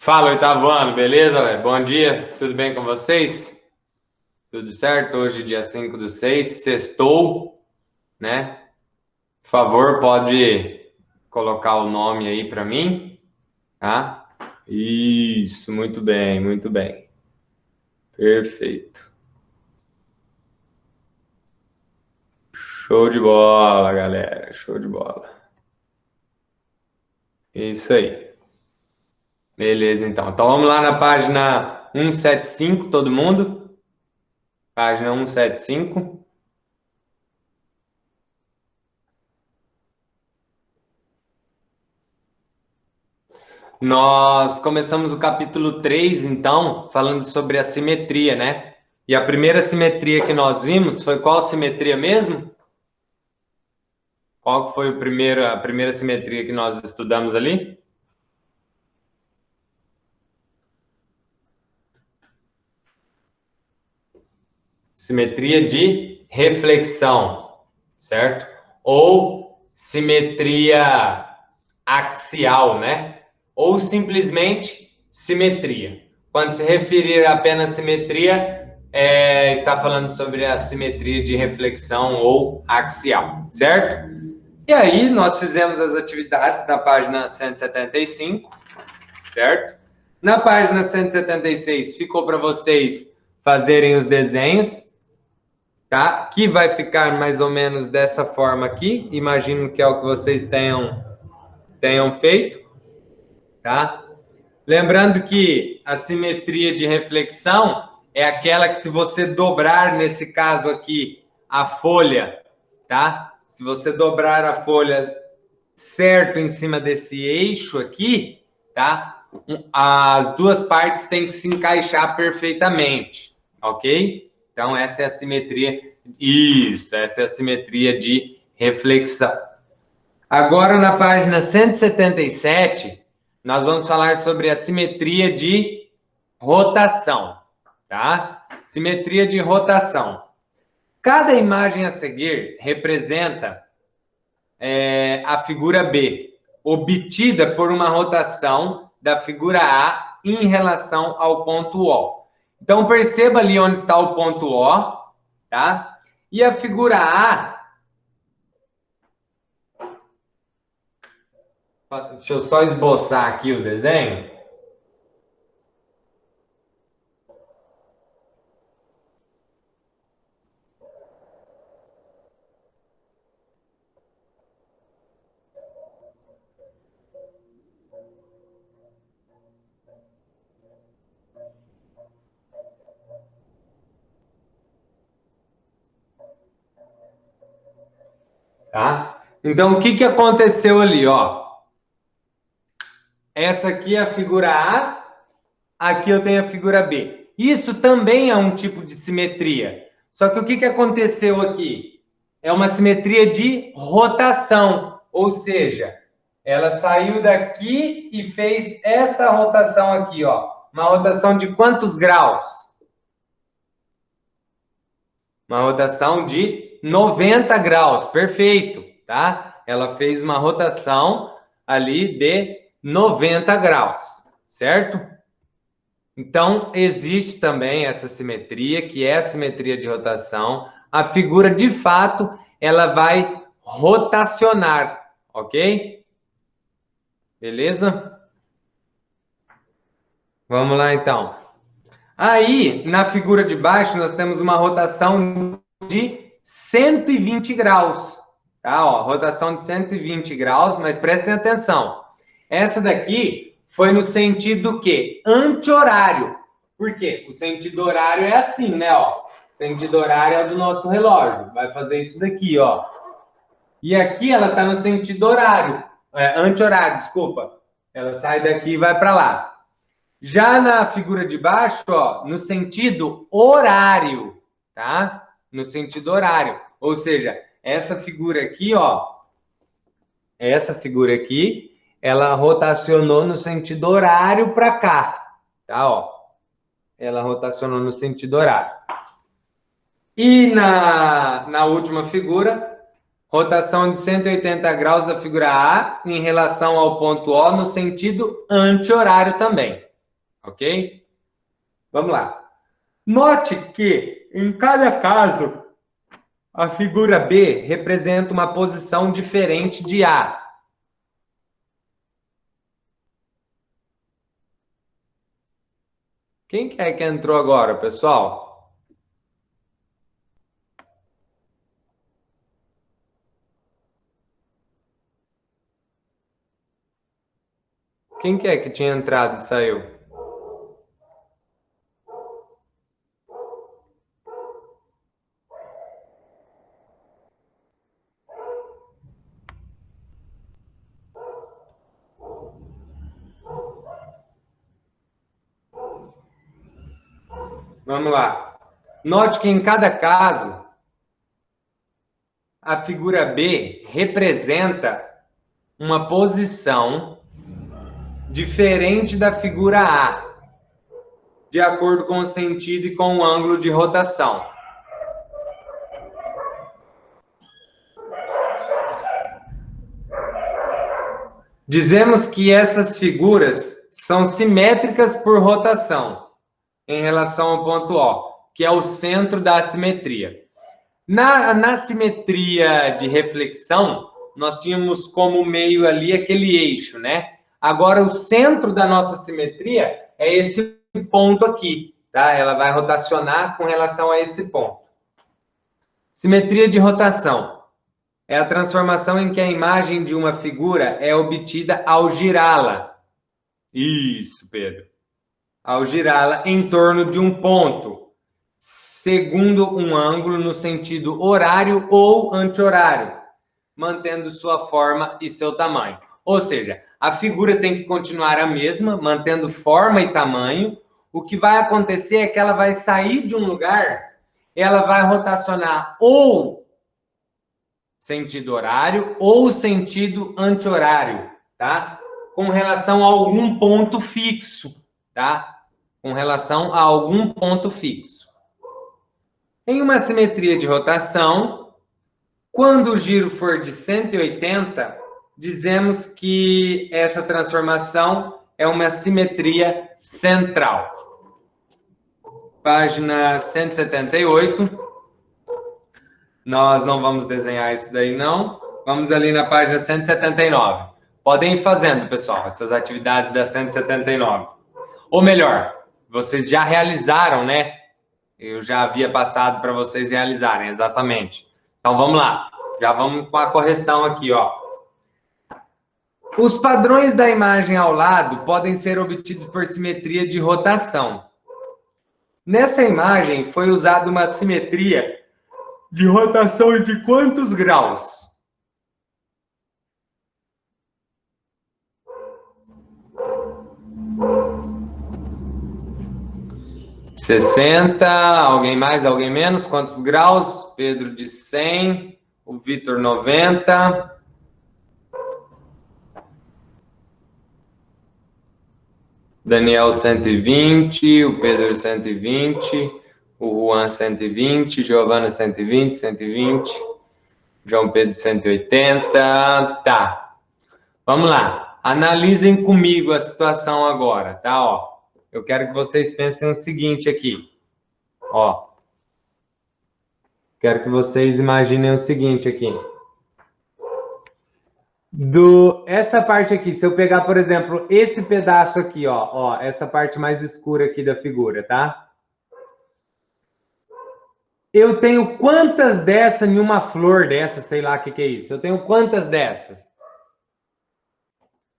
Fala, oitavo ano, beleza, velho? Bom dia, tudo bem com vocês? Tudo certo? Hoje, dia 5/6, sextou, né? Por favor, pode colocar o nome aí para mim, tá? Isso, muito bem, muito bem. Perfeito. Show de bola, galera, show de bola. Isso aí. Beleza, então. Então vamos lá na página 175, todo mundo? Página 175. Nós começamos o capítulo 3, então, falando sobre a simetria, né? E a primeira simetria que nós vimos foi qual simetria mesmo? Qual que foi a primeira simetria que nós estudamos ali? Simetria de reflexão, certo? Ou simetria axial, né? Ou simplesmente simetria. Quando se referir apenas simetria, está falando sobre a simetria de reflexão ou axial, certo? E aí nós fizemos as atividades na página 175, certo? Na página 176 ficou para vocês fazerem os desenhos, tá? Que vai ficar mais ou menos dessa forma aqui. Imagino que é o que vocês tenham feito, tá? Lembrando que a simetria de reflexão é aquela que, se você dobrar, nesse caso aqui, a folha, tá? Se você dobrar a folha certo em cima desse eixo aqui, tá? As duas partes têm que se encaixar perfeitamente, ok? Então, essa é a simetria. Isso, essa é a simetria de reflexão. Agora, na página 177, nós vamos falar sobre a simetria de rotação, tá? Simetria de rotação. Cada imagem a seguir representa a figura B, obtida por uma rotação da figura A em relação ao ponto O. Então, perceba ali onde está o ponto O, tá? E a figura A... Deixa eu só esboçar aqui o desenho. Tá? Então, o que aconteceu ali, ó? Essa aqui é a figura A, aqui eu tenho a figura B. Isso também é um tipo de simetria. Só que o que aconteceu aqui? É uma simetria de rotação, ou seja, ela saiu daqui e fez essa rotação aqui, ó. Uma rotação de quantos graus? Uma rotação de 90 graus, perfeito, tá? Ela fez uma rotação ali de 90 graus, certo? Então, existe também essa simetria, que é a simetria de rotação. A figura, de fato, ela vai rotacionar, ok? Beleza? Vamos lá, então. Aí, na figura de baixo, nós temos uma rotação de 120 graus. Tá? Ó, rotação de 120 graus, mas prestem atenção. Essa daqui foi no sentido que? Anti-horário. Por quê? O sentido horário é assim, né? Ó. O sentido horário é do nosso relógio. Vai fazer isso daqui, ó. E aqui ela está no sentido horário. Anti-horário, desculpa. Ela sai daqui e vai para lá. Já na figura de baixo, ó, no sentido horário, tá? No sentido horário. Ou seja, essa figura aqui, ó, essa figura aqui, ela rotacionou no sentido horário para cá, tá? Ó, ela rotacionou no sentido horário. E na última figura, rotação de 180 graus da figura A em relação ao ponto O no sentido anti-horário também, ok? Vamos lá. Note que, em cada caso, a figura B representa uma posição diferente de A. Quem que é que entrou agora, pessoal? Quem que é que tinha entrado e saiu? Vamos lá. Note que em cada caso, a figura B representa uma posição diferente da figura A, de acordo com o sentido e com o ângulo de rotação. Dizemos que essas figuras são simétricas por rotação em relação ao ponto O, que é o centro da assimetria. Na simetria de reflexão, nós tínhamos como meio ali aquele eixo, né? Agora, o centro da nossa simetria é esse ponto aqui, tá? Ela vai rotacionar com relação a esse ponto. Simetria de rotação é a transformação em que a imagem de uma figura é obtida ao girá-la. Isso, Pedro. Ao girá-la em torno de um ponto, segundo um ângulo no sentido horário ou anti-horário, mantendo sua forma e seu tamanho. Ou seja, a figura tem que continuar a mesma, mantendo forma e tamanho. O que vai acontecer é que ela vai sair de um lugar, ela vai rotacionar ou sentido horário ou sentido anti-horário, tá? Com relação a algum ponto fixo, tá? Com relação a algum ponto fixo. Em uma simetria de rotação, quando o giro for de 180, dizemos que essa transformação é uma simetria central. Página 178. Nós não vamos desenhar isso daí, não. Vamos ali na página 179. Podem ir fazendo, pessoal, essas atividades da 179. Ou melhor, vocês já realizaram, né? Eu já havia passado para vocês realizarem, exatamente. Então, vamos lá. Já vamos com a correção aqui, ó. Os padrões da imagem ao lado podem ser obtidos por simetria de rotação. Nessa imagem, foi usada uma simetria de rotação de quantos graus? (60), alguém mais, alguém menos? Quantos graus? Pedro de 100, o Vitor 90. Daniel 120, o Pedro 120, o Juan 120, Giovana 120, 120, João Pedro 180, tá. Vamos lá, analisem comigo a situação agora, tá? Ó, eu quero que vocês pensem o seguinte aqui, ó. Quero que vocês imaginem o seguinte aqui. Essa parte aqui, se eu pegar, por exemplo, esse pedaço aqui, ó, essa parte mais escura aqui da figura, tá? Eu tenho quantas dessas em uma flor dessa, sei lá o que é isso? Eu tenho quantas dessas?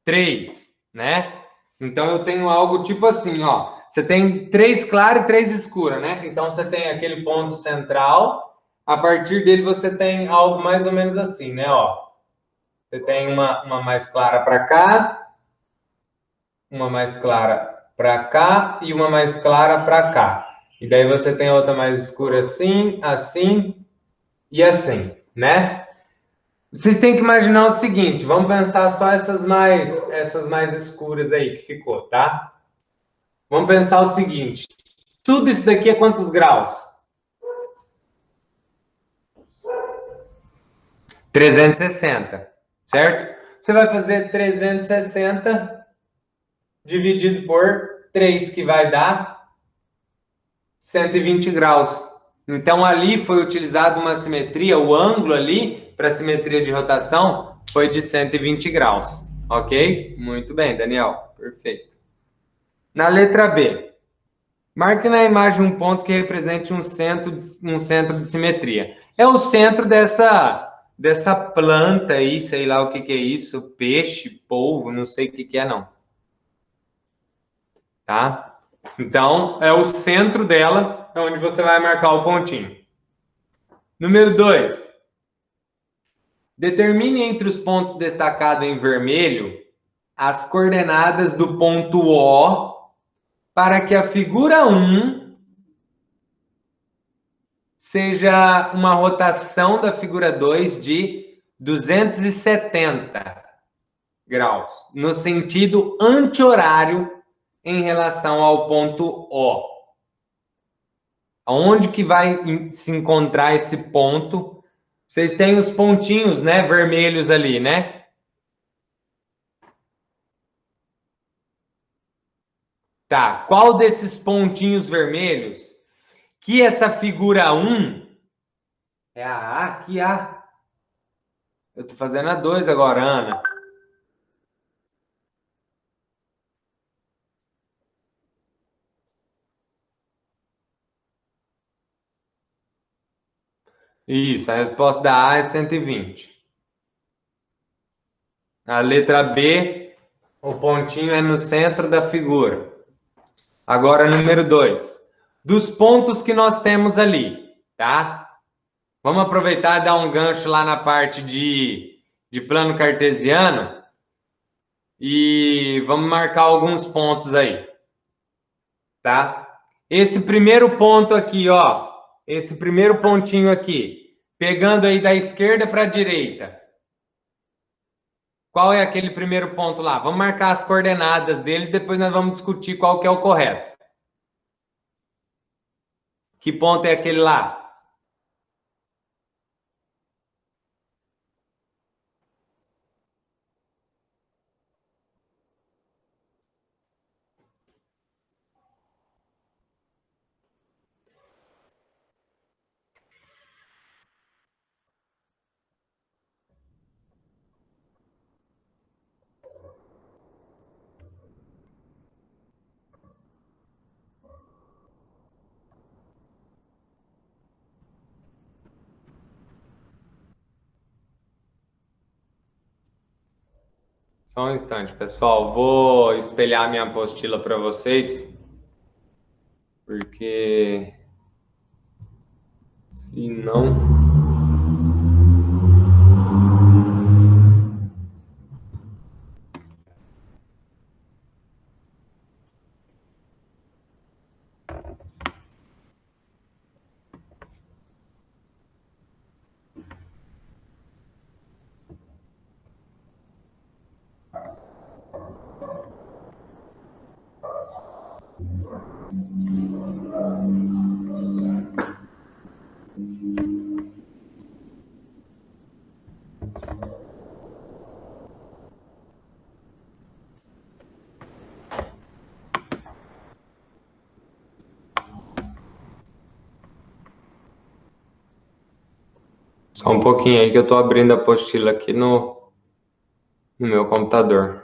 3, né? Então eu tenho algo tipo assim, ó. Você tem 3 claras e 3 escuras, né? Então você tem aquele ponto central. A partir dele você tem algo mais ou menos assim, né? Ó. Você tem uma mais clara para cá, uma mais clara para cá e uma mais clara para cá. E daí você tem outra mais escura assim, assim e assim, né? Vocês têm que imaginar o seguinte, vamos pensar só essas mais escuras aí que ficou, tá? Vamos pensar o seguinte, tudo isso daqui é quantos graus? 360, certo? Você vai fazer 360 dividido por 3 que vai dar 120 graus. Então, ali foi utilizada uma simetria, o ângulo ali para a simetria de rotação foi de 120 graus. Ok? Muito bem, Daniel. Perfeito. Na letra B, marque na imagem um ponto que represente um centro de simetria. É o centro dessa planta aí, sei lá o que é isso, peixe, polvo, não sei o que é não. Tá? Então, é o centro dela, onde você vai marcar o pontinho. Número 2. Determine entre os pontos destacados em vermelho as coordenadas do ponto O para que a figura 1 seja uma rotação da figura 2 de 270 graus, no sentido anti-horário em relação ao ponto O. Aonde que vai se encontrar esse ponto? Vocês têm os pontinhos, né, vermelhos ali, né? Tá, qual desses pontinhos vermelhos que essa figura 1 é a A, aqui A. Eu tô fazendo a 2 agora, Ana. Isso, a resposta da A é 120. A letra B, o pontinho é no centro da figura. Agora, número 2. Dos pontos que nós temos ali, tá? Vamos aproveitar e dar um gancho lá na parte de plano cartesiano e vamos marcar alguns pontos aí, tá? Esse primeiro ponto aqui, ó, esse primeiro pontinho aqui, pegando aí da esquerda para a direita. Qual é aquele primeiro ponto lá? Vamos marcar as coordenadas dele, depois nós vamos discutir qual que é o correto. Que ponto é aquele lá? Só um instante, pessoal. Vou espelhar minha apostila para vocês, porque se não. Só um pouquinho aí que eu estou abrindo a apostila aqui no meu computador.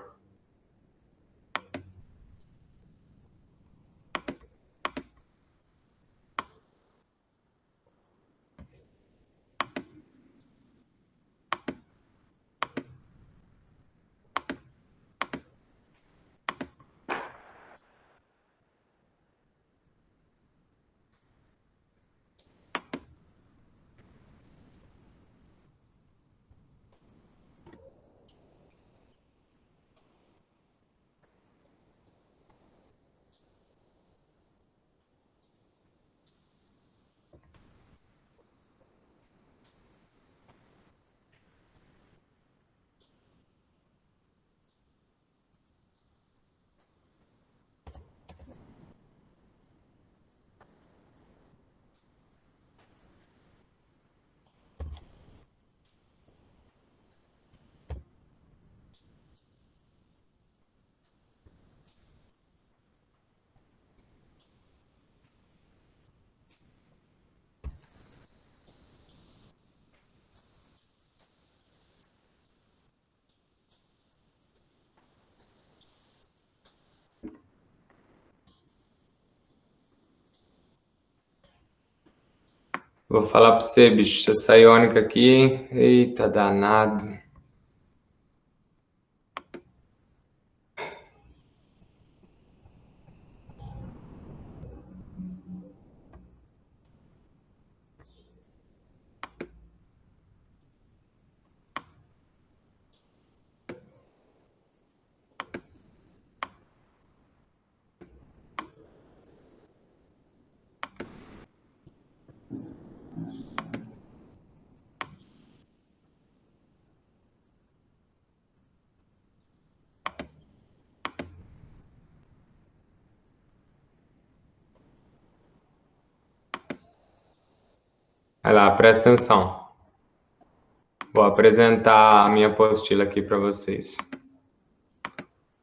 Vou falar para você, bicho, essa iônica aqui, hein? Eita, danado. Vai lá, presta atenção. Vou apresentar a minha apostila aqui para vocês.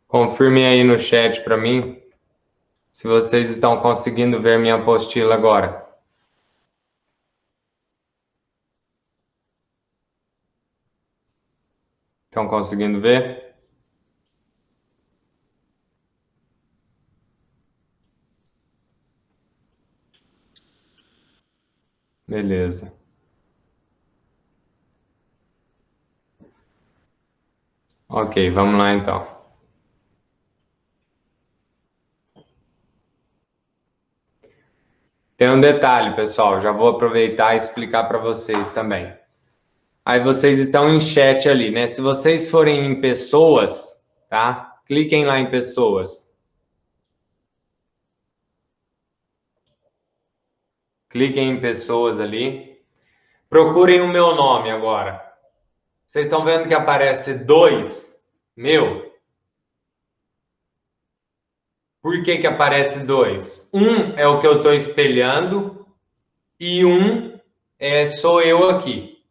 Confirmem aí no chat para mim se vocês estão conseguindo ver minha apostila agora. Estão conseguindo ver? Beleza. Ok, vamos lá então. Tem um detalhe, pessoal, já vou aproveitar e explicar para vocês também. Aí vocês estão em chat ali, né? Se vocês forem em pessoas, tá? Cliquem lá em pessoas. Cliquem em pessoas ali. Procurem o meu nome agora. Vocês estão vendo que aparece 2, meu? Por que que aparece 2? Um é o que eu estou espelhando e um sou eu aqui,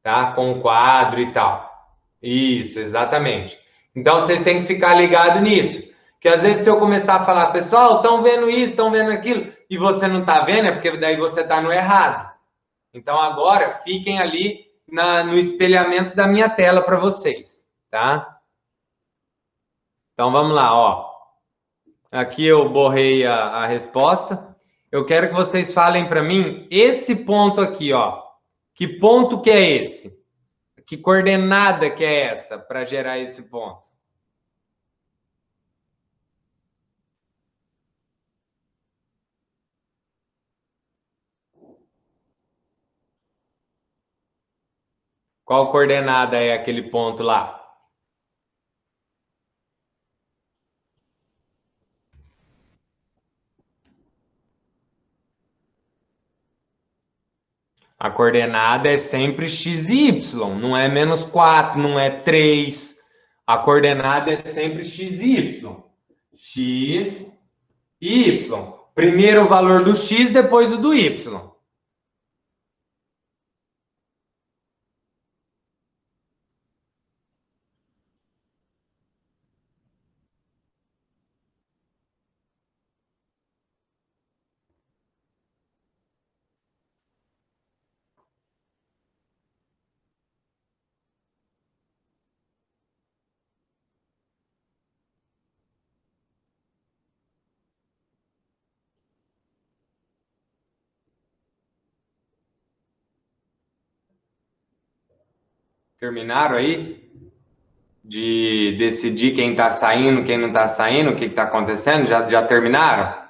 tá? Com o quadro e tal. Isso, exatamente. Então vocês têm que ficar ligado nisso. Que às vezes se eu começar a falar, pessoal, estão vendo isso, estão vendo aquilo, e você não está vendo, é porque daí você está no errado. Então agora fiquem ali no espelhamento da minha tela para vocês, tá? Então vamos lá, ó. Aqui eu borrei a resposta. Eu quero que vocês falem para mim esse ponto aqui, ó. Que ponto que é esse? Que coordenada que é essa para gerar esse ponto? Qual coordenada é aquele ponto lá? A coordenada é sempre x e y, não é -4, não é 3. A coordenada é sempre x e y. X e y. Primeiro o valor do x, depois o do y. Terminaram aí? De decidir quem está saindo, quem não está saindo, o que está acontecendo? Já terminaram?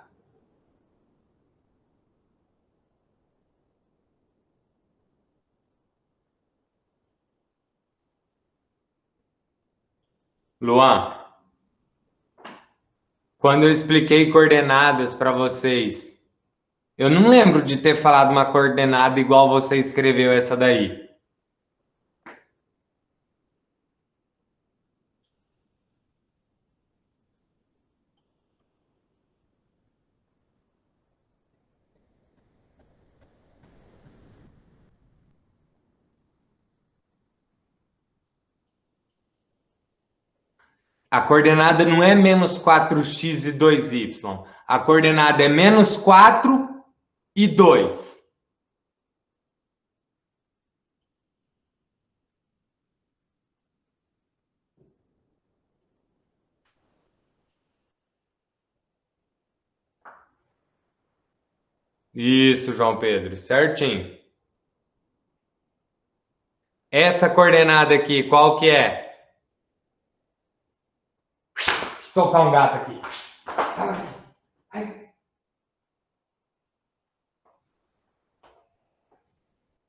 Luan, quando eu expliquei coordenadas para vocês, eu não lembro de ter falado uma coordenada igual você escreveu essa daí. A coordenada não é -4x e 2y. A coordenada é -4 e 2. Isso, João Pedro, certinho. Essa coordenada aqui, qual que é? Deixa eu tocar um gato aqui.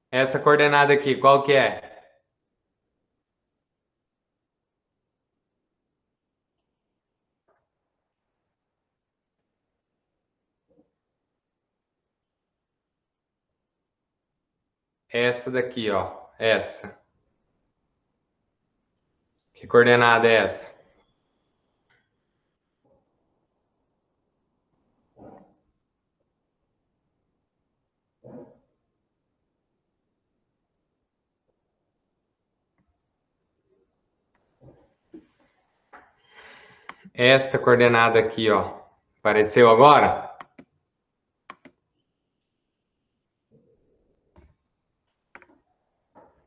Essa coordenada aqui, qual que é? Essa daqui, ó. Essa. Que coordenada é essa? Esta coordenada aqui, ó. Apareceu agora?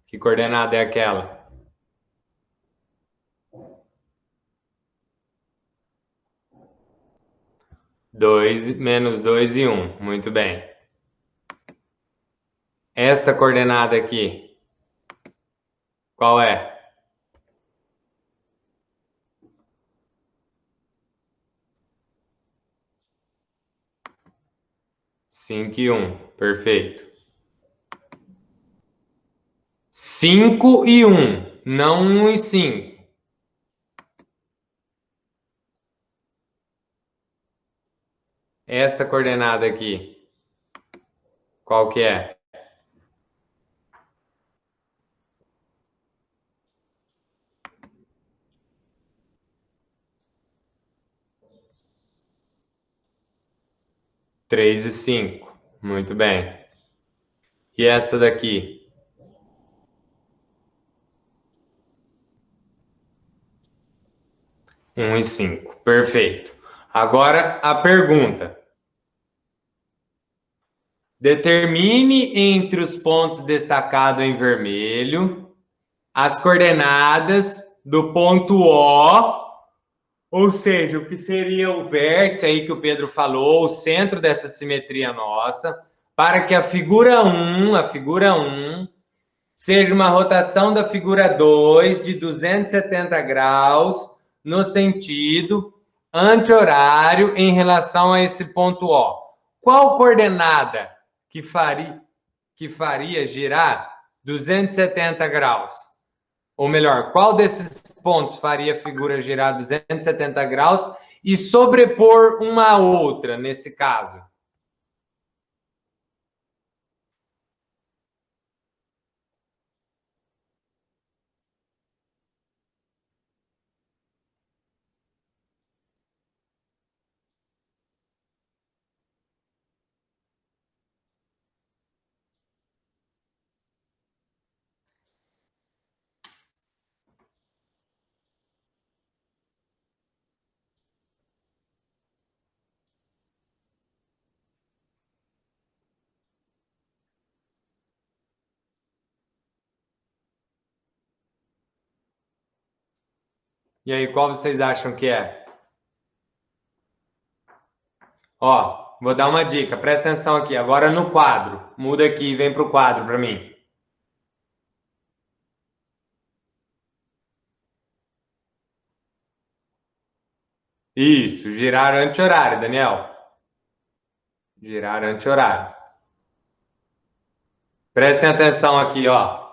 Que coordenada é aquela? 2, menos 2 e 1. Muito bem. Esta coordenada aqui, qual é? 5 e 1. Perfeito. 5 e 1, não 1 e 5. Esta coordenada aqui, qual que é? Três e 5. Muito bem. E esta daqui? 1 e 5. Perfeito. Agora a pergunta. Determine entre os pontos destacados em vermelho as coordenadas do ponto O, ou seja, o que seria o vértice aí que o Pedro falou, o centro dessa simetria nossa, para que a figura 1 seja uma rotação da figura 2 de 270 graus no sentido anti-horário em relação a esse ponto O. Qual coordenada que faria girar 270 graus? Ou melhor, qual desses pontos faria a figura girar 270 graus e sobrepor uma outra nesse caso? E aí, qual vocês acham que é? Ó, vou dar uma dica, presta atenção aqui. Agora no quadro. Muda aqui e vem para o quadro para mim. Isso, girar anti-horário, Daniel. Girar anti-horário. Prestem atenção aqui, ó.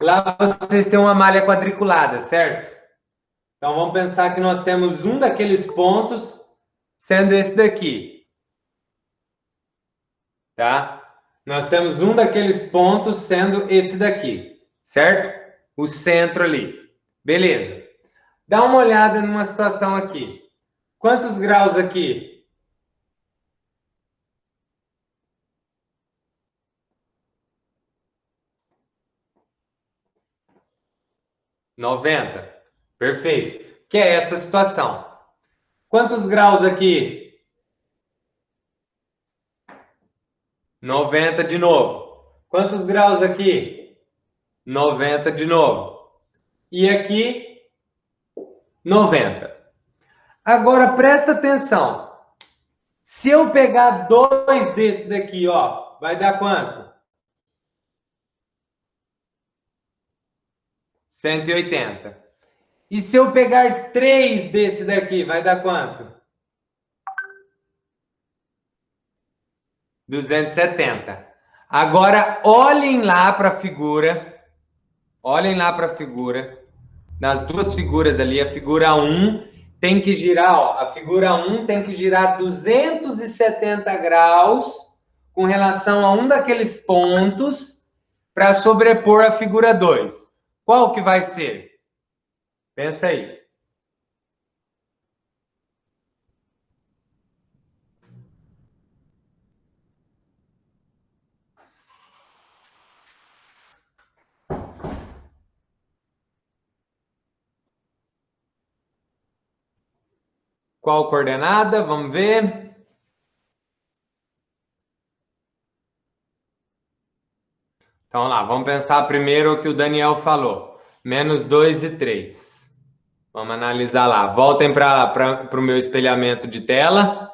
Lá vocês têm uma malha quadriculada, certo? Então vamos pensar que nós temos um daqueles pontos sendo esse daqui. Tá? Nós temos um daqueles pontos sendo esse daqui, certo? O centro ali. Beleza. Dá uma olhada numa situação aqui. Quantos graus aqui? 90. Perfeito. Que é essa situação. Quantos graus aqui? 90 de novo. Quantos graus aqui? 90 de novo. E aqui, 90. Agora, presta atenção. Se eu pegar dois desses daqui, ó, vai dar quanto? 180. E se eu pegar 3 desse daqui, vai dar quanto? 270. Agora, olhem lá para a figura. Olhem lá para a figura. Nas duas figuras ali, a figura 1 tem que girar, ó, a figura 1 tem que girar 270 graus com relação a um daqueles pontos para sobrepor a figura 2. Qual que vai ser? Pensa aí. Qual coordenada? Vamos ver. Então lá, vamos pensar primeiro o que o Daniel falou. Menos 2 e 3. Vamos analisar lá. Voltem para o meu espelhamento de tela.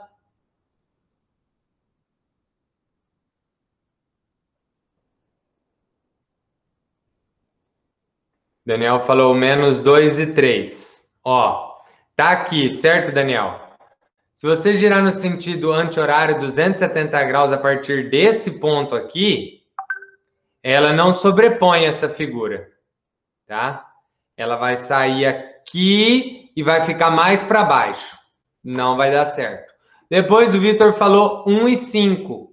Daniel falou menos 2 e 3. Ó, tá aqui, certo, Daniel? Se você girar no sentido anti-horário 270 graus a partir desse ponto aqui, ela não sobrepõe essa figura, tá? Ela vai sair aqui e vai ficar mais para baixo. Não vai dar certo. Depois o Vitor falou 1 e 5.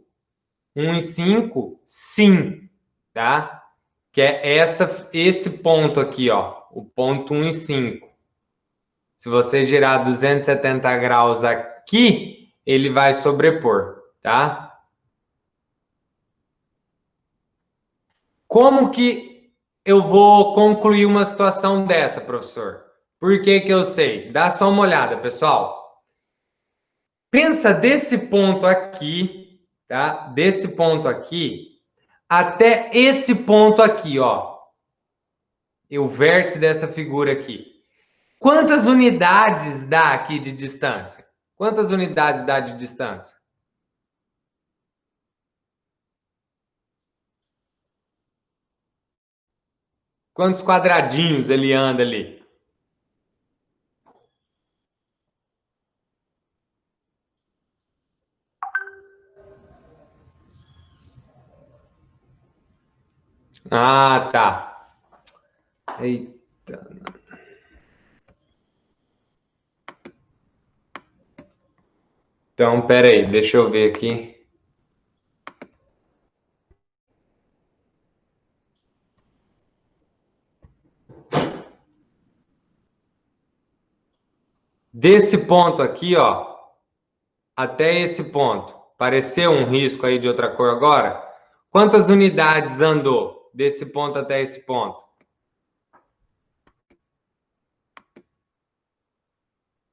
1 e 5, sim, tá? Que é esse ponto aqui, ó, o ponto 1 e 5. Se você girar 270 graus aqui, ele vai sobrepor, tá? Como que eu vou concluir uma situação dessa, professor? Por que que eu sei? Dá só uma olhada, pessoal. Pensa desse ponto aqui, tá? Desse ponto aqui até esse ponto aqui, ó. O vértice dessa figura aqui. Quantas unidades dá aqui de distância? Quantas unidades dá de distância? Quantos quadradinhos ele anda ali? Ah, tá. Eita. Então, pera aí, deixa eu ver aqui. Desse ponto aqui, ó, até esse ponto. Pareceu um risco aí de outra cor agora? Quantas unidades andou desse ponto até esse ponto?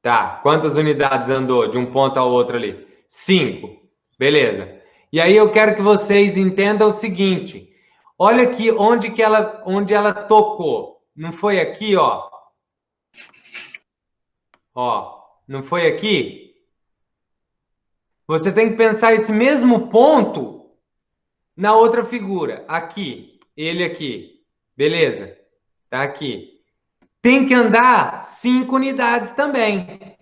Tá, quantas unidades andou de um ponto ao outro ali? 5. Beleza. E aí eu quero que vocês entendam o seguinte. Olha aqui onde ela tocou. Não foi aqui, ó? Ó, não foi aqui? Você tem que pensar esse mesmo ponto na outra figura. Aqui, ele aqui. Beleza? Tá aqui. Tem que andar 5 unidades também.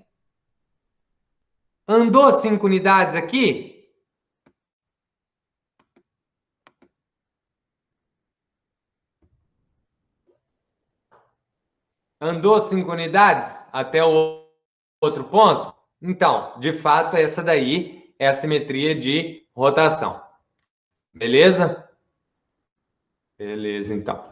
Andou 5 unidades aqui? Andou 5 unidades até o outro ponto? Então, de fato, essa daí é a simetria de rotação. Beleza? Beleza, então.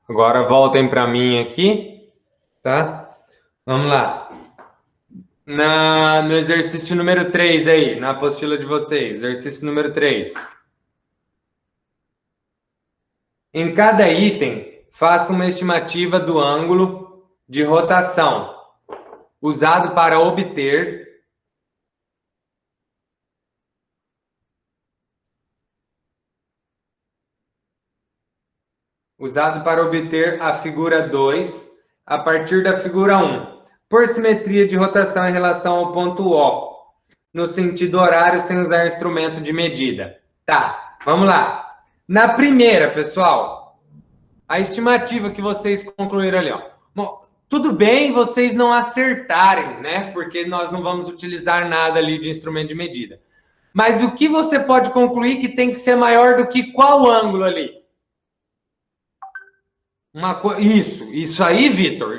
Agora voltem para mim aqui, tá? Vamos lá. No exercício número 3 aí, na apostila de vocês, exercício número 3. Em cada item, faça uma estimativa do ângulo de rotação usado para obter a figura 2 a partir da figura 1, por simetria de rotação em relação ao ponto O, no sentido horário, sem usar instrumento de medida. Tá, vamos lá. Na primeira, pessoal, a estimativa que vocês concluíram ali, ó. Bom, tudo bem vocês não acertarem, né? Porque nós não vamos utilizar nada ali de instrumento de medida. Mas o que você pode concluir que tem que ser maior do que qual ângulo ali? Isso aí, Vitor,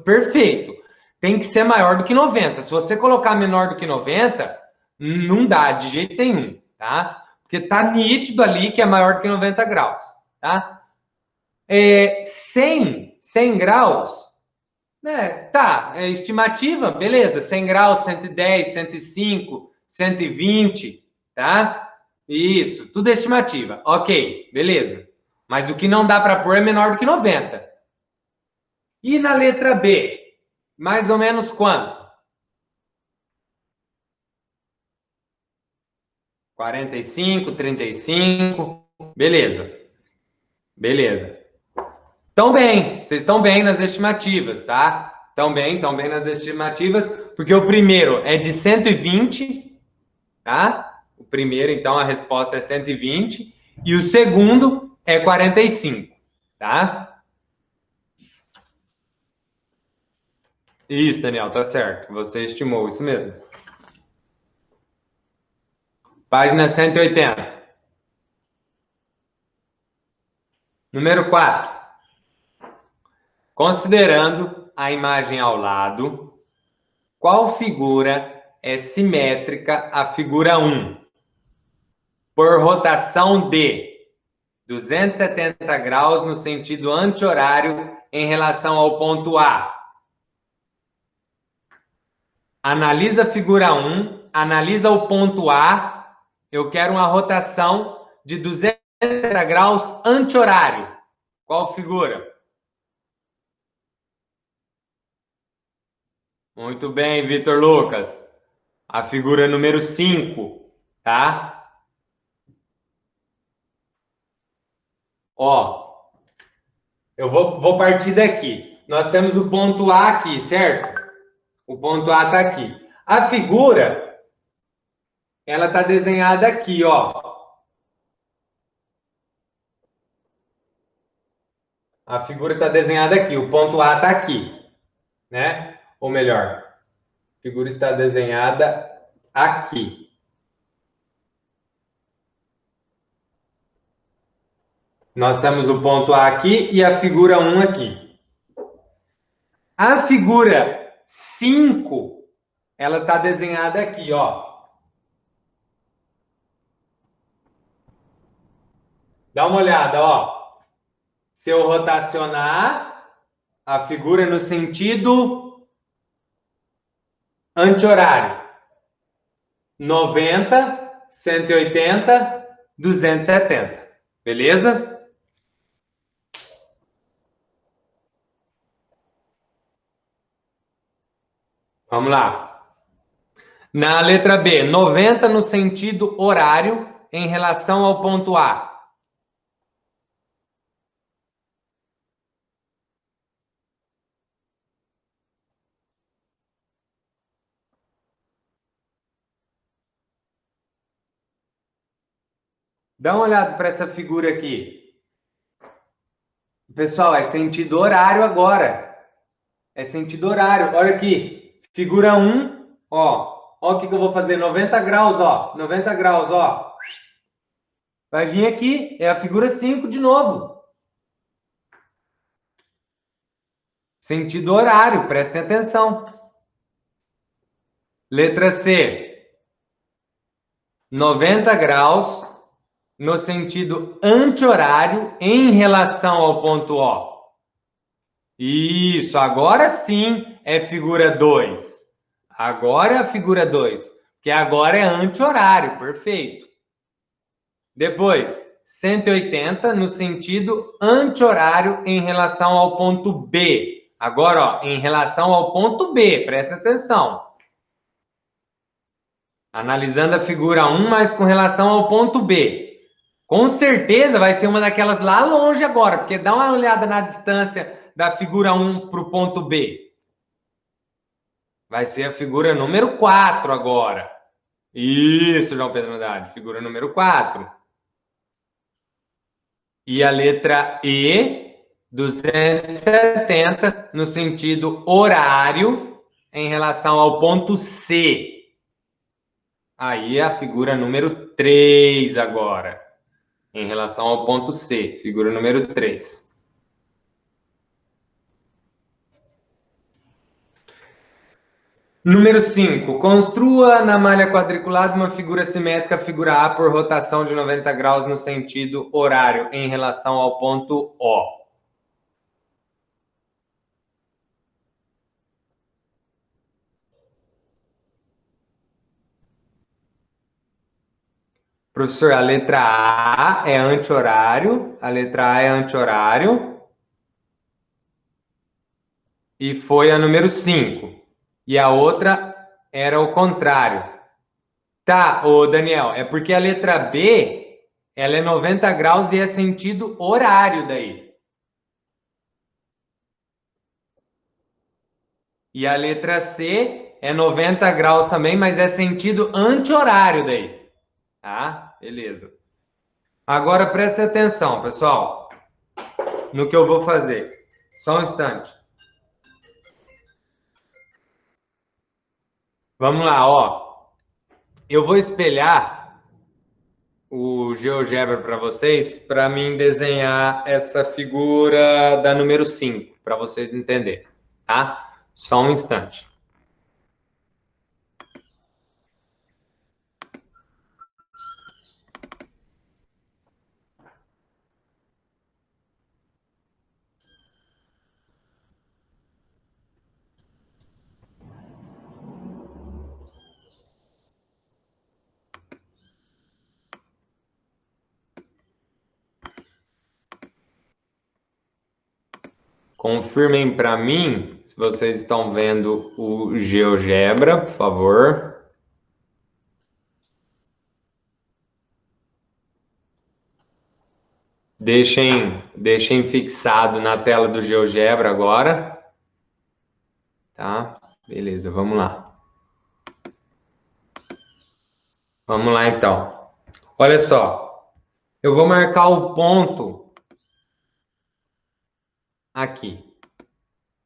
perfeito. Tem que ser maior do que 90. Se você colocar menor do que 90, não dá de jeito nenhum, tá? Porque tá nítido ali que é maior do que 90 graus, tá? 100 graus, né? Tá, é estimativa, beleza. 100 graus, 110, 105, 120, tá? Isso, tudo é estimativa. Ok, beleza. Mas o que não dá para pôr é menor do que 90. E na letra B, mais ou menos quanto? 45, 35, beleza. Beleza. Estão bem, vocês estão bem nas estimativas, tá? Estão bem nas estimativas, porque o primeiro é de 120, tá? O primeiro, então, a resposta é 120, e o segundo é 45, tá? Isso, Daniel, tá certo. Você estimou, isso mesmo. Página 180. Número 4. Considerando a imagem ao lado, qual figura é simétrica à figura 1? Por rotação de 270 graus no sentido anti-horário em relação ao ponto A. Analisa a figura 1, analisa o ponto A. Eu quero uma rotação de 270 graus anti-horário. Qual figura? Muito bem, Vitor Lucas. A figura número 5, tá? Ó, eu vou partir daqui. Nós temos o ponto A aqui, certo? O ponto A está aqui. A figura, ela está desenhada aqui, ó. A figura está desenhada aqui. O ponto A está aqui, né? Ou melhor, a figura está desenhada aqui. Nós temos o ponto A aqui e a figura 1 aqui. A figura 5, ela está desenhada aqui, ó. Dá uma olhada, ó. Se eu rotacionar a figura no sentido anti-horário, 90, 180, 270. Beleza? Vamos lá. Na letra B, 90 no sentido horário em relação ao ponto A. Dá uma olhada para essa figura aqui. Pessoal, é sentido horário agora. É sentido horário. Olha aqui. Figura 1, ó. Ó o que eu vou fazer. 90 graus, ó. 90 graus, ó. Vai vir aqui. É a figura 5 de novo. Sentido horário. Prestem atenção. Letra C. 90 graus no sentido anti-horário em relação ao ponto O. Isso, agora sim é figura 2. Agora é a figura 2, que agora é anti-horário, perfeito. Depois, 180 no sentido anti-horário em relação ao ponto B. Agora, ó, em relação ao ponto B, presta atenção. Analisando a figura 1, mas com relação ao ponto B. Com certeza vai ser uma daquelas lá longe agora, porque dá uma olhada na distância da figura 1 para o ponto B? Vai ser a figura número 4 agora. Isso, João Pedro Andrade, figura número 4. E a letra E, 270, no sentido horário, em relação ao ponto C. Aí é a figura número 3 agora, em relação ao ponto C, figura número 3. Número 5. Construa na malha quadriculada uma figura simétrica, figura A, por rotação de 90 graus no sentido horário, em relação ao ponto O. Professor, a letra A é anti-horário, a letra A é anti-horário, e foi a número 5. E a outra era o contrário. Tá, ô Daniel, é porque a letra B, ela é 90 graus e é sentido horário daí. E a letra C é 90 graus também, mas é sentido anti-horário daí. Tá? Beleza. Agora presta atenção, pessoal, no que eu vou fazer. Só um instante. Vamos lá, ó. Eu vou espelhar o GeoGebra para vocês, para mim desenhar essa figura da número 5, para vocês entenderem, tá? Só um instante. Confirmem para mim se vocês estão vendo o GeoGebra, por favor. Deixem fixado na tela do GeoGebra agora. Tá? Beleza, vamos lá. Vamos lá, então. Olha só. Eu vou marcar o ponto aqui,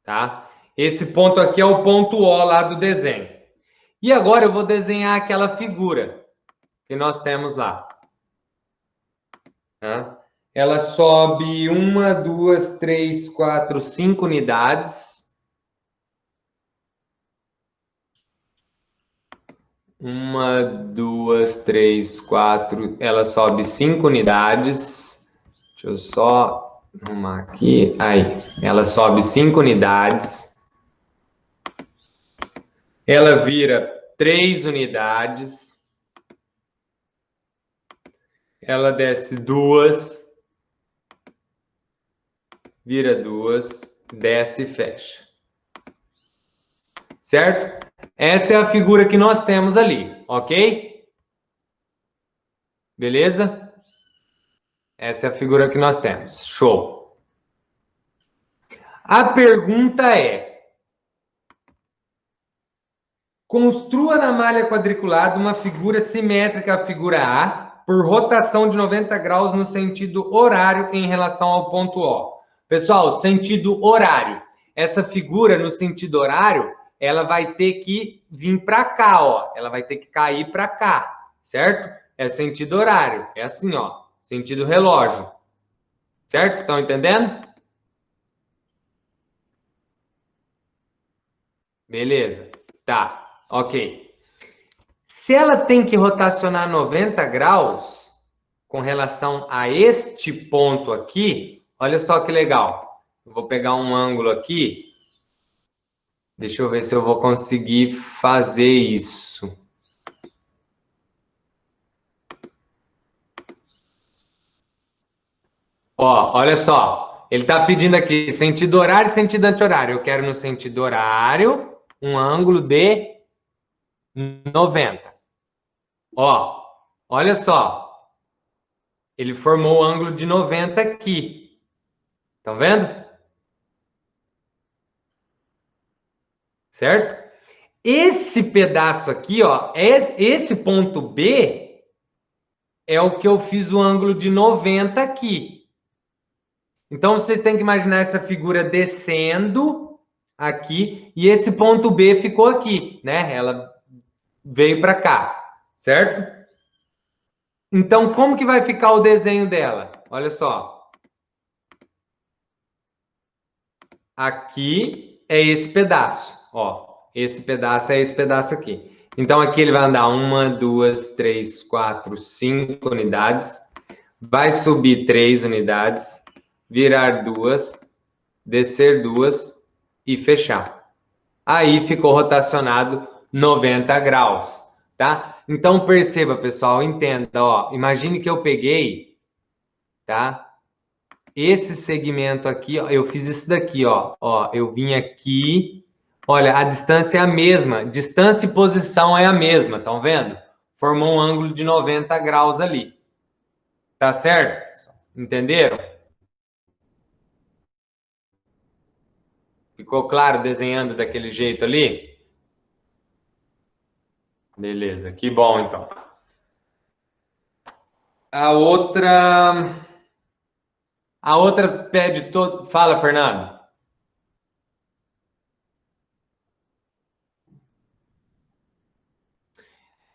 tá? Esse ponto aqui é o ponto O lá do desenho. E agora eu vou desenhar aquela figura que nós temos lá. Tá? Ela sobe 1, 2, 3, 4, 5 unidades. 1, 2, 3, 4. Ela sobe 5 unidades. Deixa eu só arrumar aqui. Aí, ela sobe 5 unidades. Ela vira 3 unidades. Ela desce 2. Vira 2. Desce e fecha. Certo? Essa é a figura que nós temos ali, ok? Beleza? Essa é a figura que nós temos. Show! A pergunta é: construa na malha quadriculada uma figura simétrica à figura A por rotação de 90 graus no sentido horário em relação ao ponto O. Pessoal, sentido horário. Essa figura no sentido horário, ela vai ter que vir para cá, ó. Ela vai ter que cair para cá, certo? É sentido horário. É assim, ó. Sentido relógio. Certo? Estão entendendo? Beleza. Tá. Ok. Se ela tem que rotacionar 90 graus com relação a este ponto aqui, olha só que legal. Eu vou pegar um ângulo aqui. Deixa eu ver se eu vou conseguir fazer isso. Ó, olha só. Ele está pedindo aqui sentido horário e sentido anti-horário. Eu quero no sentido horário um ângulo de 90. Ó, olha só. Ele formou o ângulo de 90 aqui. Estão vendo? certo? Esse pedaço aqui, ó, esse ponto B é o que eu fiz o ângulo de 90 aqui. Então, você tem que imaginar essa figura descendo aqui e esse ponto B ficou aqui, né? Ela veio para cá, certo? Então, como que vai ficar o desenho dela? Olha só. Aqui é esse pedaço, ó. Esse pedaço é esse pedaço aqui. Então, aqui ele vai andar 1, 2, 3, 4, 5 unidades. Vai subir 3 unidades. Virar 2. Descer 2 e fechar. Aí ficou rotacionado 90 graus, tá? Então, perceba, pessoal, entenda, ó. Imagine que eu peguei, tá? Esse segmento aqui, ó, eu fiz isso daqui, ó. Ó, eu vim aqui. Olha, a distância é a mesma. Distância e posição é a mesma, estão vendo? Formou um ângulo de 90 graus ali. Tá certo? Entenderam? Ficou claro desenhando daquele jeito ali? Beleza, que bom então. A outra pede todo. Fala, Fernando.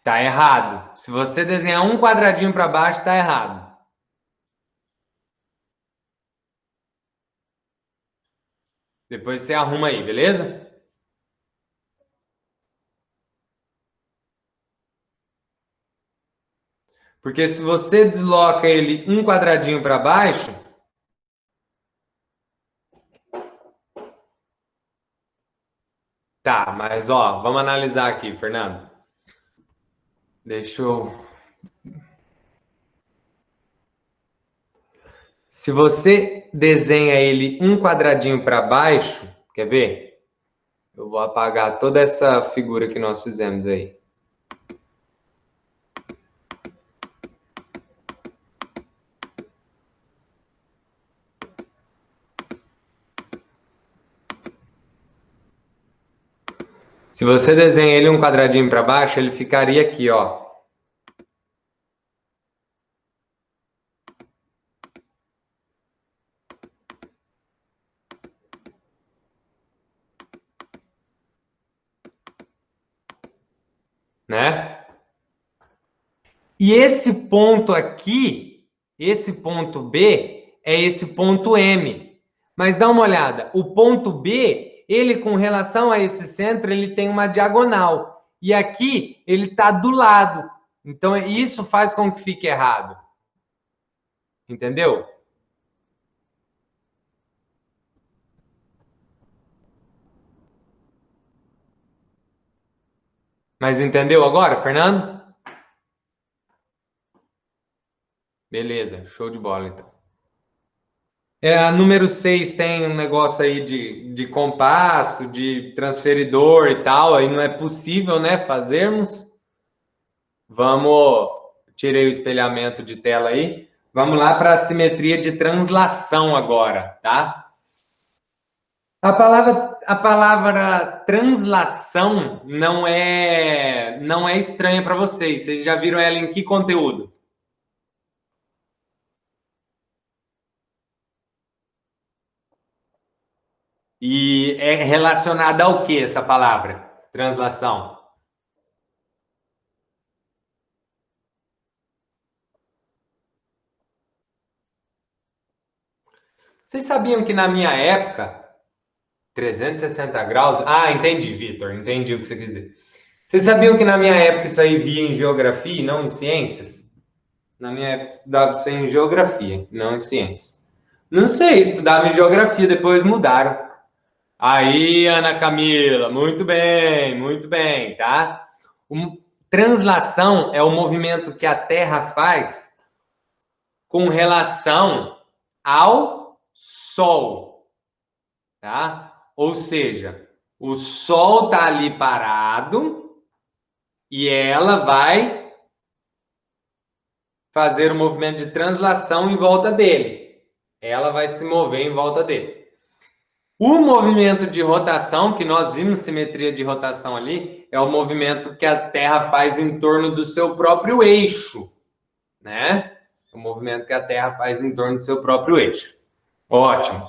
Tá errado. Se você desenhar um quadradinho para baixo, tá errado. Depois você arruma aí, beleza? Porque se você desloca ele um quadradinho para baixo, tá, mas ó, vamos analisar aqui, Fernando. Deixa eu. Se você desenha ele um quadradinho para baixo, quer ver? Eu vou apagar toda essa figura que nós fizemos aí. Se você desenha ele um quadradinho para baixo, ele ficaria aqui, ó. Né? E esse ponto aqui, esse ponto B, é esse ponto M. Mas dá uma olhada, o ponto B, ele com relação a esse centro, ele tem uma diagonal. E aqui, ele está do lado. Então, isso faz com que fique errado. Entendeu? Mas entendeu agora, Fernando? Beleza, show de bola, então. A número 6 tem um negócio aí de compasso, de transferidor e tal, aí não é possível, né, fazermos. Vamos, tirei o espelhamento de tela aí. Vamos lá para a simetria de translação agora, tá? A palavra translação não é estranha para vocês. Vocês já viram ela em que conteúdo? E é relacionada ao que essa palavra? Translação. Vocês sabiam que na minha época, 360 graus. Ah, entendi, Vitor. Entendi o que você quis dizer. Vocês sabiam que na minha época isso aí via em geografia e não em ciências? Na minha época estudava isso em geografia, não em ciências. Não sei, estudava em geografia, depois mudaram. Aí, Ana Camila, muito bem, tá? Translação é o movimento que a Terra faz com relação ao Sol, tá? Ou seja, o Sol tá ali parado e ela vai fazer o movimento de translação em volta dele. Ela vai se mover em volta dele. O movimento de rotação, que nós vimos simetria de rotação ali, é o movimento que a Terra faz em torno do seu próprio eixo, né? O movimento que a Terra faz em torno do seu próprio eixo. Ótimo.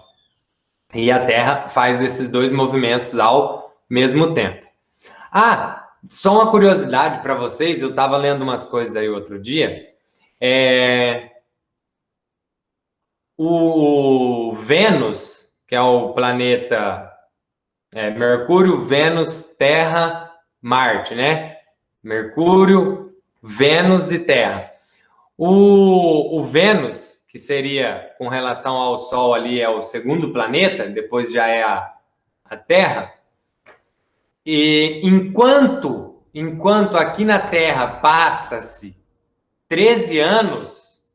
E a Terra faz esses dois movimentos ao mesmo tempo. Ah, só uma curiosidade para vocês, eu estava lendo umas coisas aí outro dia. O Vênus, que é o planeta Mercúrio, Vênus, Terra, Marte, né? Mercúrio, Vênus e Terra. O Vênus, que seria com relação ao Sol ali, é o segundo planeta, depois já é a Terra. E enquanto aqui na Terra passa-se 13 anos,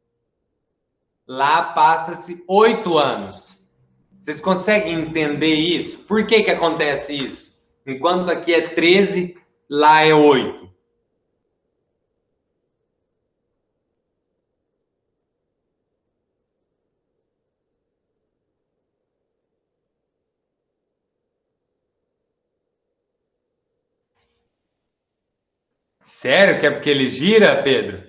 lá passa-se 8 anos. Vocês conseguem entender isso? Por que acontece isso? Enquanto aqui é 13, lá é 8. Sério que é porque ele gira, Pedro?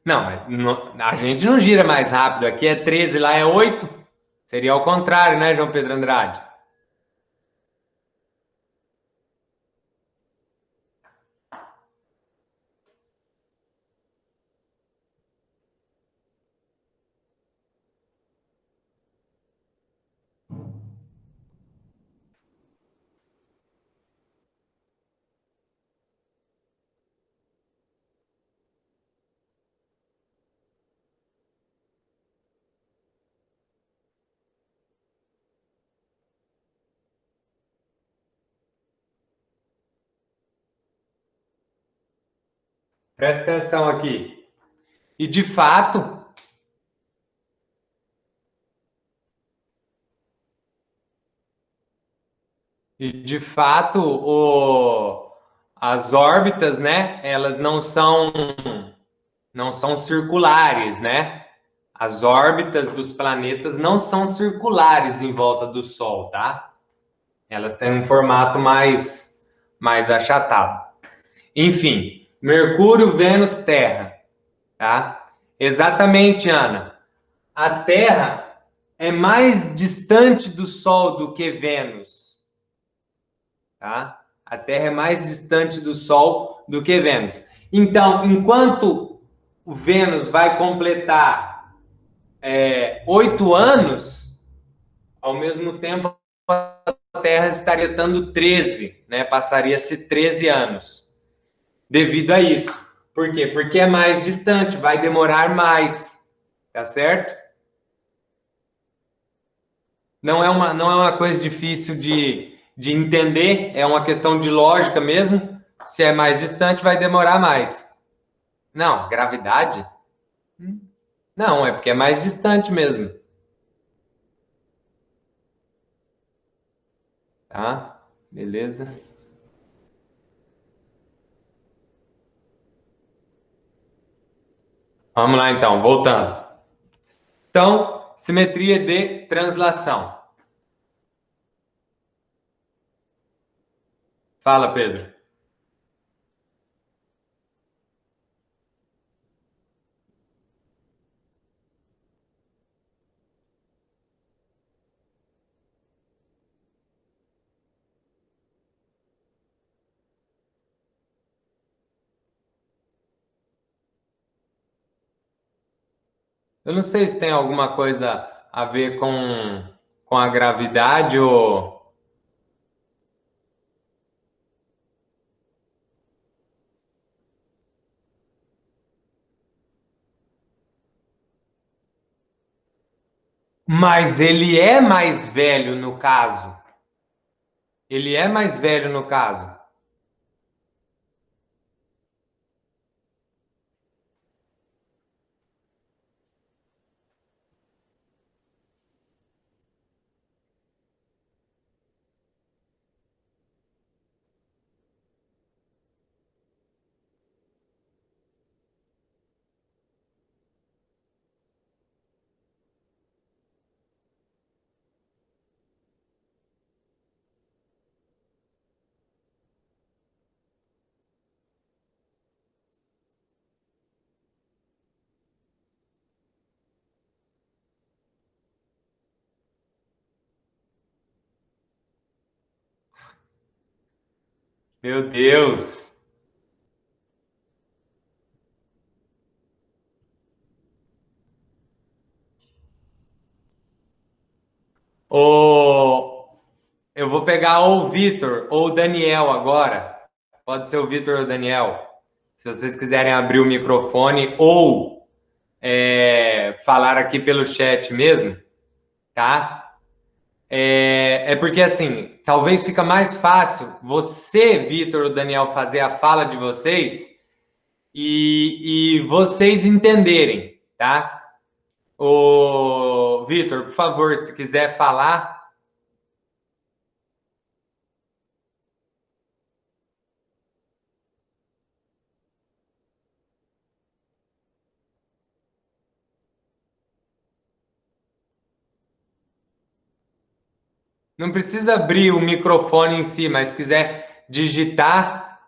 Não, a gente não gira mais rápido. Aqui é 13, lá é 8. Seria ao contrário, né, João Pedro Andrade? Presta atenção aqui. E de fato, as órbitas, né? Elas não são circulares, né? As órbitas dos planetas não são circulares em volta do Sol, tá? Elas têm um formato mais achatado. Enfim, Mercúrio, Vênus, Terra, tá? Exatamente, Ana. A Terra é mais distante do Sol do que Vênus, tá? A Terra é mais distante do Sol do que Vênus. Então, enquanto o Vênus vai completar 8 anos, ao mesmo tempo a Terra estaria dando 13, né? Passaria-se 13 anos. Devido a isso. Por quê? Porque é mais distante, vai demorar mais, tá certo? Não é uma coisa difícil de entender, é uma questão de lógica mesmo. Se é mais distante, vai demorar mais. Não, gravidade? Não, é porque é mais distante mesmo, tá? Beleza? Vamos lá então, voltando. Então, simetria de translação. Fala, Pedro. Eu não sei se tem alguma coisa a ver com a gravidade ou. Mas ele é mais velho no caso. Ele é mais velho no caso. Meu Deus. O... Eu vou pegar ou o Vitor ou o Daniel agora. Pode ser o Vitor ou o Daniel. Se vocês quiserem abrir o microfone ou falar aqui pelo chat mesmo, tá? É porque assim, talvez fica mais fácil você, Vitor ou Daniel, fazer a fala de vocês e vocês entenderem, tá? O Vitor, por favor, se quiser falar. Não precisa abrir o microfone em si, mas se quiser digitar.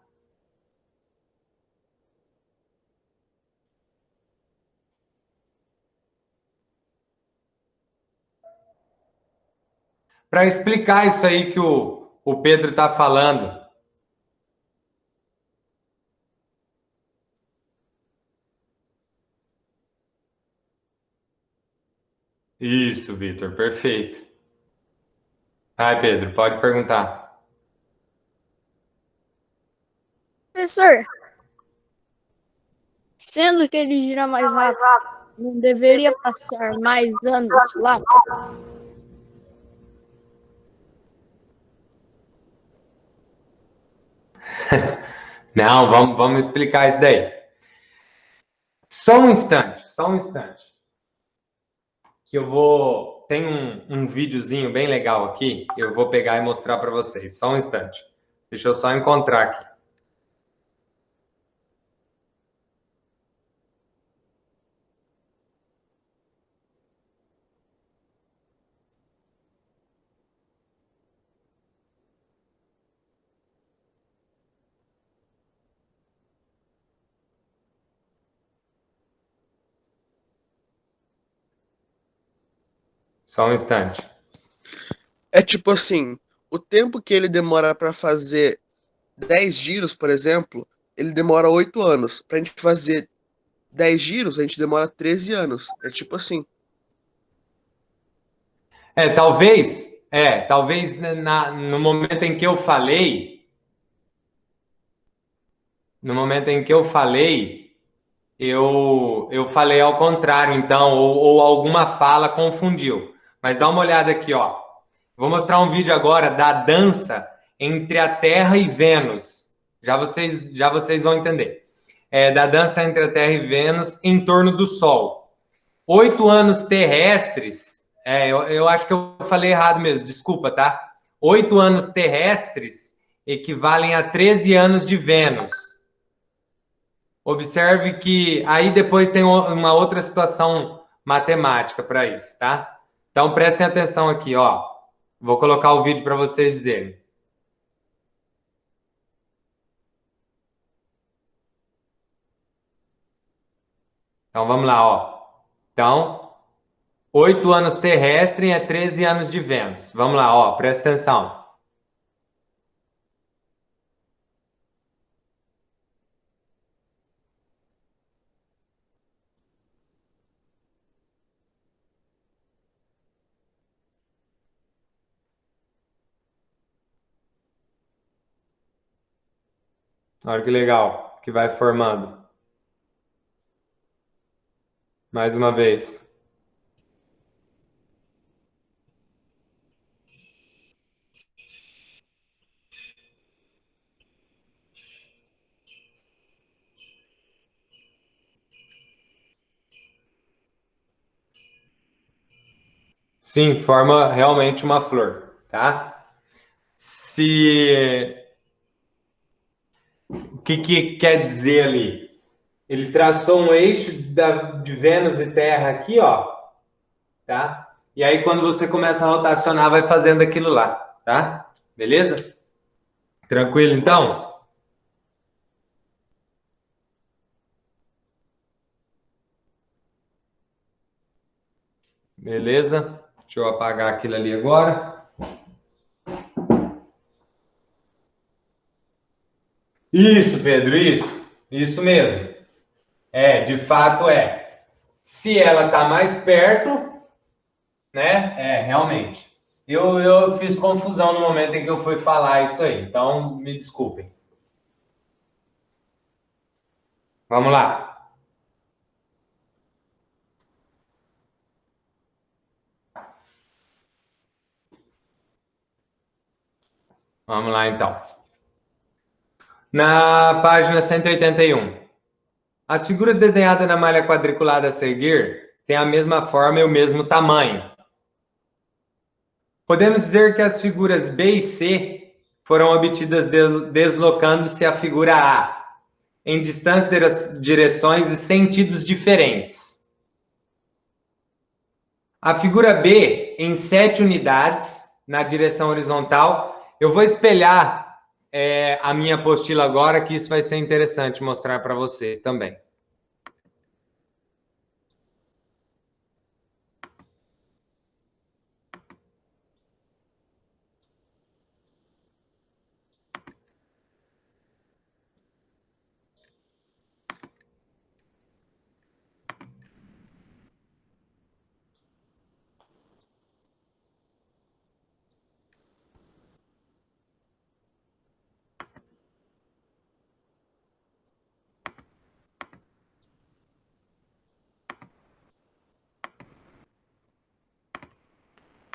Para explicar isso aí que o Pedro está falando. Isso, Vitor, perfeito. Ai, Pedro, pode perguntar. Professor, sendo que ele gira mais rápido, não deveria passar mais anos lá? Não, vamos explicar isso daí. Só um instante, só um instante. Que eu vou. Tem um videozinho bem legal aqui. Eu vou pegar e mostrar para vocês. Só um instante. Deixa eu só encontrar aqui. Só um instante. É tipo assim, o tempo que ele demora para fazer 10 giros, por exemplo, ele demora 8 anos. Pra gente fazer 10 giros, a gente demora 13 anos. É tipo assim. Talvez no momento em que eu falei, no momento em que eu falei, eu falei ao contrário, então, ou alguma fala confundiu. Mas dá uma olhada aqui, ó. Vou mostrar um vídeo agora da dança entre a Terra e Vênus. Já vocês vão entender. Da dança entre a Terra e Vênus em torno do Sol. 8 anos terrestres, eu acho que eu falei errado mesmo, desculpa, tá? 8 anos terrestres equivalem a 13 anos de Vênus. Observe que aí depois tem uma outra situação matemática para isso, tá? Então prestem atenção aqui, ó. Vou colocar o vídeo para vocês dizerem. Então vamos lá, ó. Então, 8 anos terrestre é 13 anos de Vênus. Vamos lá, ó, presta atenção. Olha que legal que vai formando. Mais uma vez. Sim, forma realmente uma flor, tá? Se o que quer dizer ali? Ele traçou um eixo de Vênus e Terra aqui, ó, tá? E aí quando você começa a rotacionar, vai fazendo aquilo lá, tá? Beleza? Tranquilo, então? Beleza? Deixa eu apagar aquilo ali agora. Isso, Pedro, isso. Isso mesmo. De fato é. Se ela está mais perto, né? Realmente. Eu fiz confusão no momento em que eu fui falar isso aí, então me desculpem. Vamos lá. Vamos lá, então. Na página 181. As figuras desenhadas na malha quadriculada a seguir têm a mesma forma e o mesmo tamanho. Podemos dizer que as figuras B e C foram obtidas deslocando-se a figura A em distâncias, direções e sentidos diferentes. A figura B em 7 unidades na direção horizontal. Eu vou espelhar a minha apostila agora, que isso vai ser interessante mostrar para vocês também.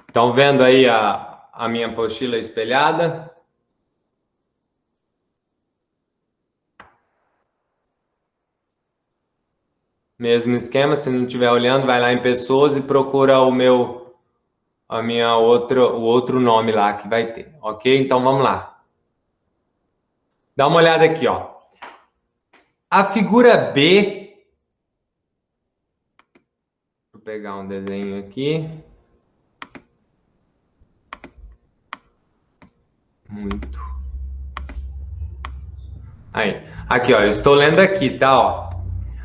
Estão vendo aí a minha apostila espelhada? Mesmo esquema, se não estiver olhando, vai lá em pessoas e procura o outro nome lá que vai ter, ok? Então vamos lá. Dá uma olhada aqui, ó. A figura B, vou pegar um desenho aqui. Muito. Aí, aqui, ó, eu estou lendo aqui, tá, ó.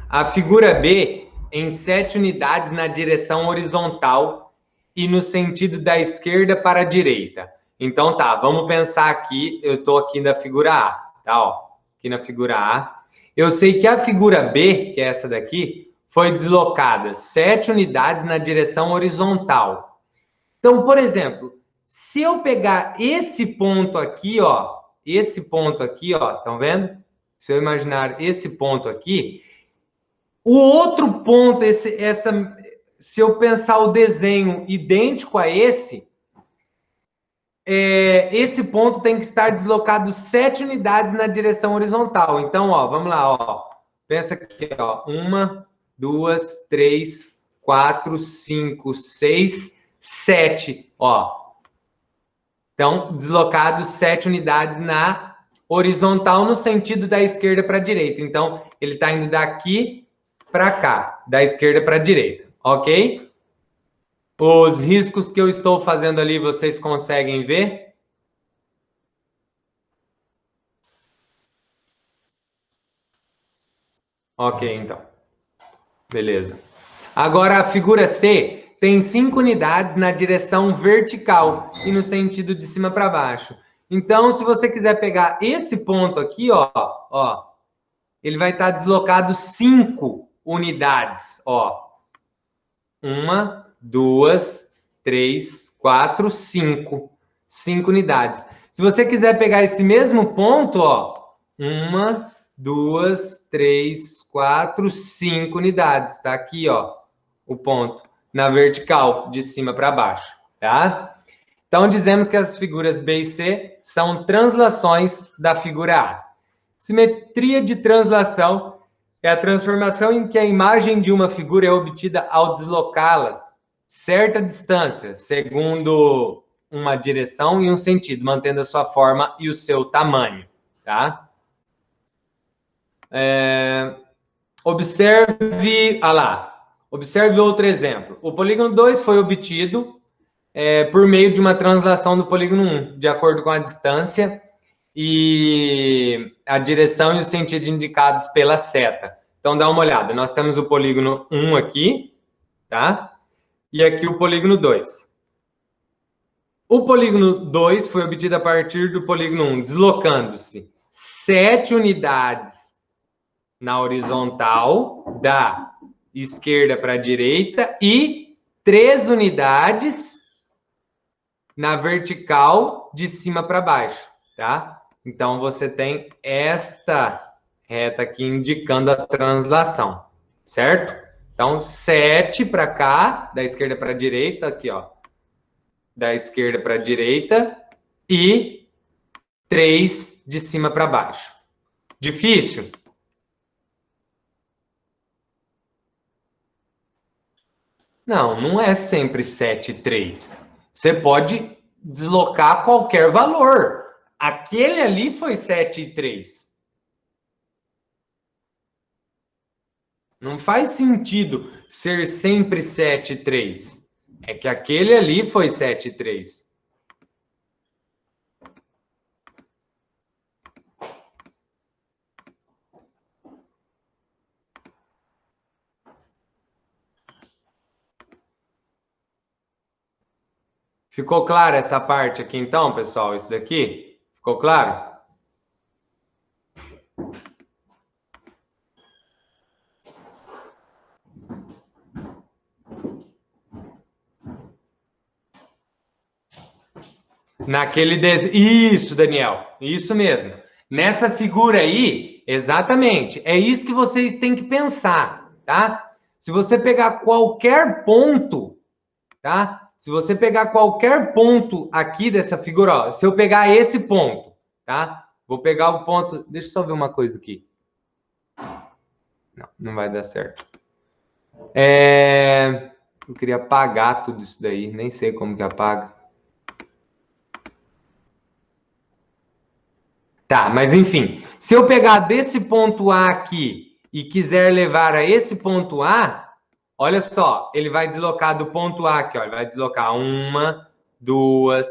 A figura B em 7 unidades na direção horizontal e no sentido da esquerda para a direita. Então, tá, vamos pensar aqui, eu estou aqui na figura A, tá, ó, aqui na figura A. Eu sei que a figura B, que é essa daqui, foi deslocada 7 unidades na direção horizontal. Então, por exemplo, se eu pegar esse ponto aqui, ó, estão vendo? Se eu imaginar esse ponto aqui, o outro ponto, se eu pensar o desenho idêntico a esse ponto tem que estar deslocado 7 unidades na direção horizontal. Então, ó, vamos lá, ó. Pensa aqui, ó. 1, 2, 3, 4, 5, 6, 7, ó. Então, deslocado 7 unidades na horizontal no sentido da esquerda para a direita. Então, ele está indo daqui para cá, da esquerda para a direita, ok? Os riscos que eu estou fazendo ali, vocês conseguem ver? Ok, então. Beleza. Agora, a figura C tem 5 unidades na direção vertical e no sentido de cima para baixo. Então, se você quiser pegar esse ponto aqui, ó, ele vai estar deslocado 5 unidades, ó. 1, 2, 3, 4, 5. 5 unidades. Se você quiser pegar esse mesmo ponto, ó, 1, 2, 3, 4, 5 unidades. Tá aqui, ó, o ponto na vertical, de cima para baixo, tá? Então, dizemos que as figuras B e C são translações da figura A. Simetria de translação é a transformação em que a imagem de uma figura é obtida ao deslocá-las certa distância, segundo uma direção e um sentido, mantendo a sua forma e o seu tamanho, tá? Observe outro exemplo. O polígono 2 foi obtido por meio de uma translação do polígono 1, de acordo com a distância e a direção e o sentido indicados pela seta. Então, dá uma olhada. Nós temos o polígono 1 aqui, tá? E aqui o polígono 2. O polígono 2 foi obtido a partir do polígono 1, deslocando-se 7 unidades na horizontal, da esquerda para a direita, e 3 unidades na vertical, de cima para baixo, tá? Então, você tem esta reta aqui indicando a translação, certo? Então, 7 para cá, da esquerda para a direita, aqui, ó. Da esquerda para a direita e 3 de cima para baixo. Difícil? Não, não é sempre 7 e 3. Você pode deslocar qualquer valor. Aquele ali foi 7 e 3. Não faz sentido ser sempre 7 e 3. É que aquele ali foi 7 e 3. Ficou clara essa parte aqui então, pessoal? Isso daqui? Ficou claro? Naquele Isso, Daniel. Isso mesmo. Nessa figura aí, exatamente. É isso que vocês têm que pensar, tá? Se você pegar qualquer ponto, tá? Se você pegar qualquer ponto aqui dessa figura, ó, se eu pegar esse ponto, tá? Vou pegar o ponto... Deixa eu só ver uma coisa aqui. Não, não vai dar certo. Eu queria apagar tudo isso daí. Nem sei como que apaga. Tá, mas enfim, se eu pegar desse ponto A aqui e quiser levar a esse ponto A, olha só, ele vai deslocar do ponto A aqui, ó, ele vai deslocar 1, 2,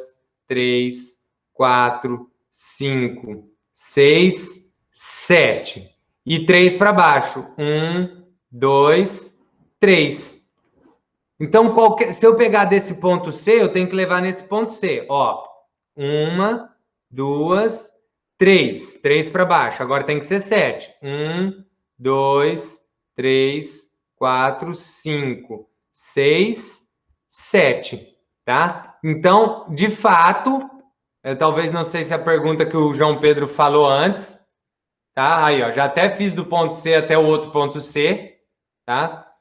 3, 4, 5, 6, 7. E 3 para baixo. 1, 2, 3. Então, se eu pegar desse ponto C, eu tenho que levar nesse ponto C. Ó, 1, 2, 3. 3 para baixo. Agora tem que ser 7. 1, 2, 3, 4, 5, 6, 7. Tá? Então, de fato, eu talvez não sei se a pergunta que o João Pedro falou antes, tá? Aí, ó, já até fiz do ponto C até o outro ponto C, tá?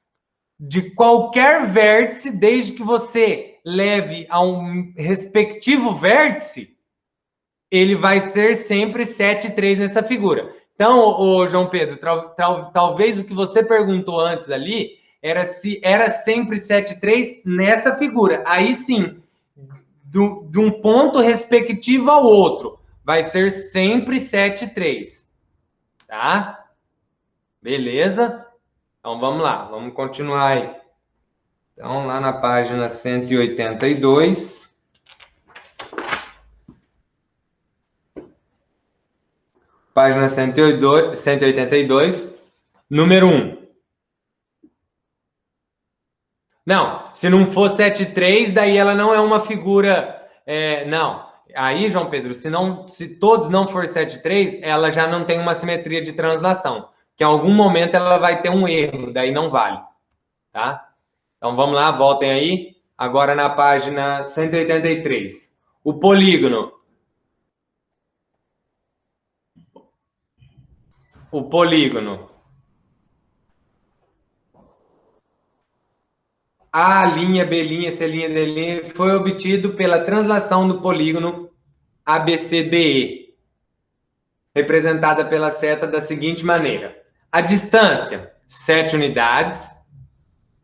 De qualquer vértice, desde que você leve a um respectivo vértice, ele vai ser sempre 7 e 3 nessa figura. Então, ô João Pedro, talvez o que você perguntou antes ali era se era sempre 7 e 3 nessa figura. Aí sim, de um ponto respectivo ao outro, vai ser sempre 7 e 3. Tá? Beleza? Então, vamos lá. Vamos continuar aí. Então, lá na página 182... Página 182, número 1. Não, se não for 7,3, daí ela não é uma figura... não, aí, João Pedro, se todos não for 7,3, ela já não tem uma simetria de translação, que em algum momento ela vai ter um erro, daí não vale, tá? Então, vamos lá, voltem aí. Agora na página 183. O polígono... O polígono A', B', C', D' foi obtido pela translação do polígono ABCDE, representada pela seta da seguinte maneira. A distância, 7 unidades,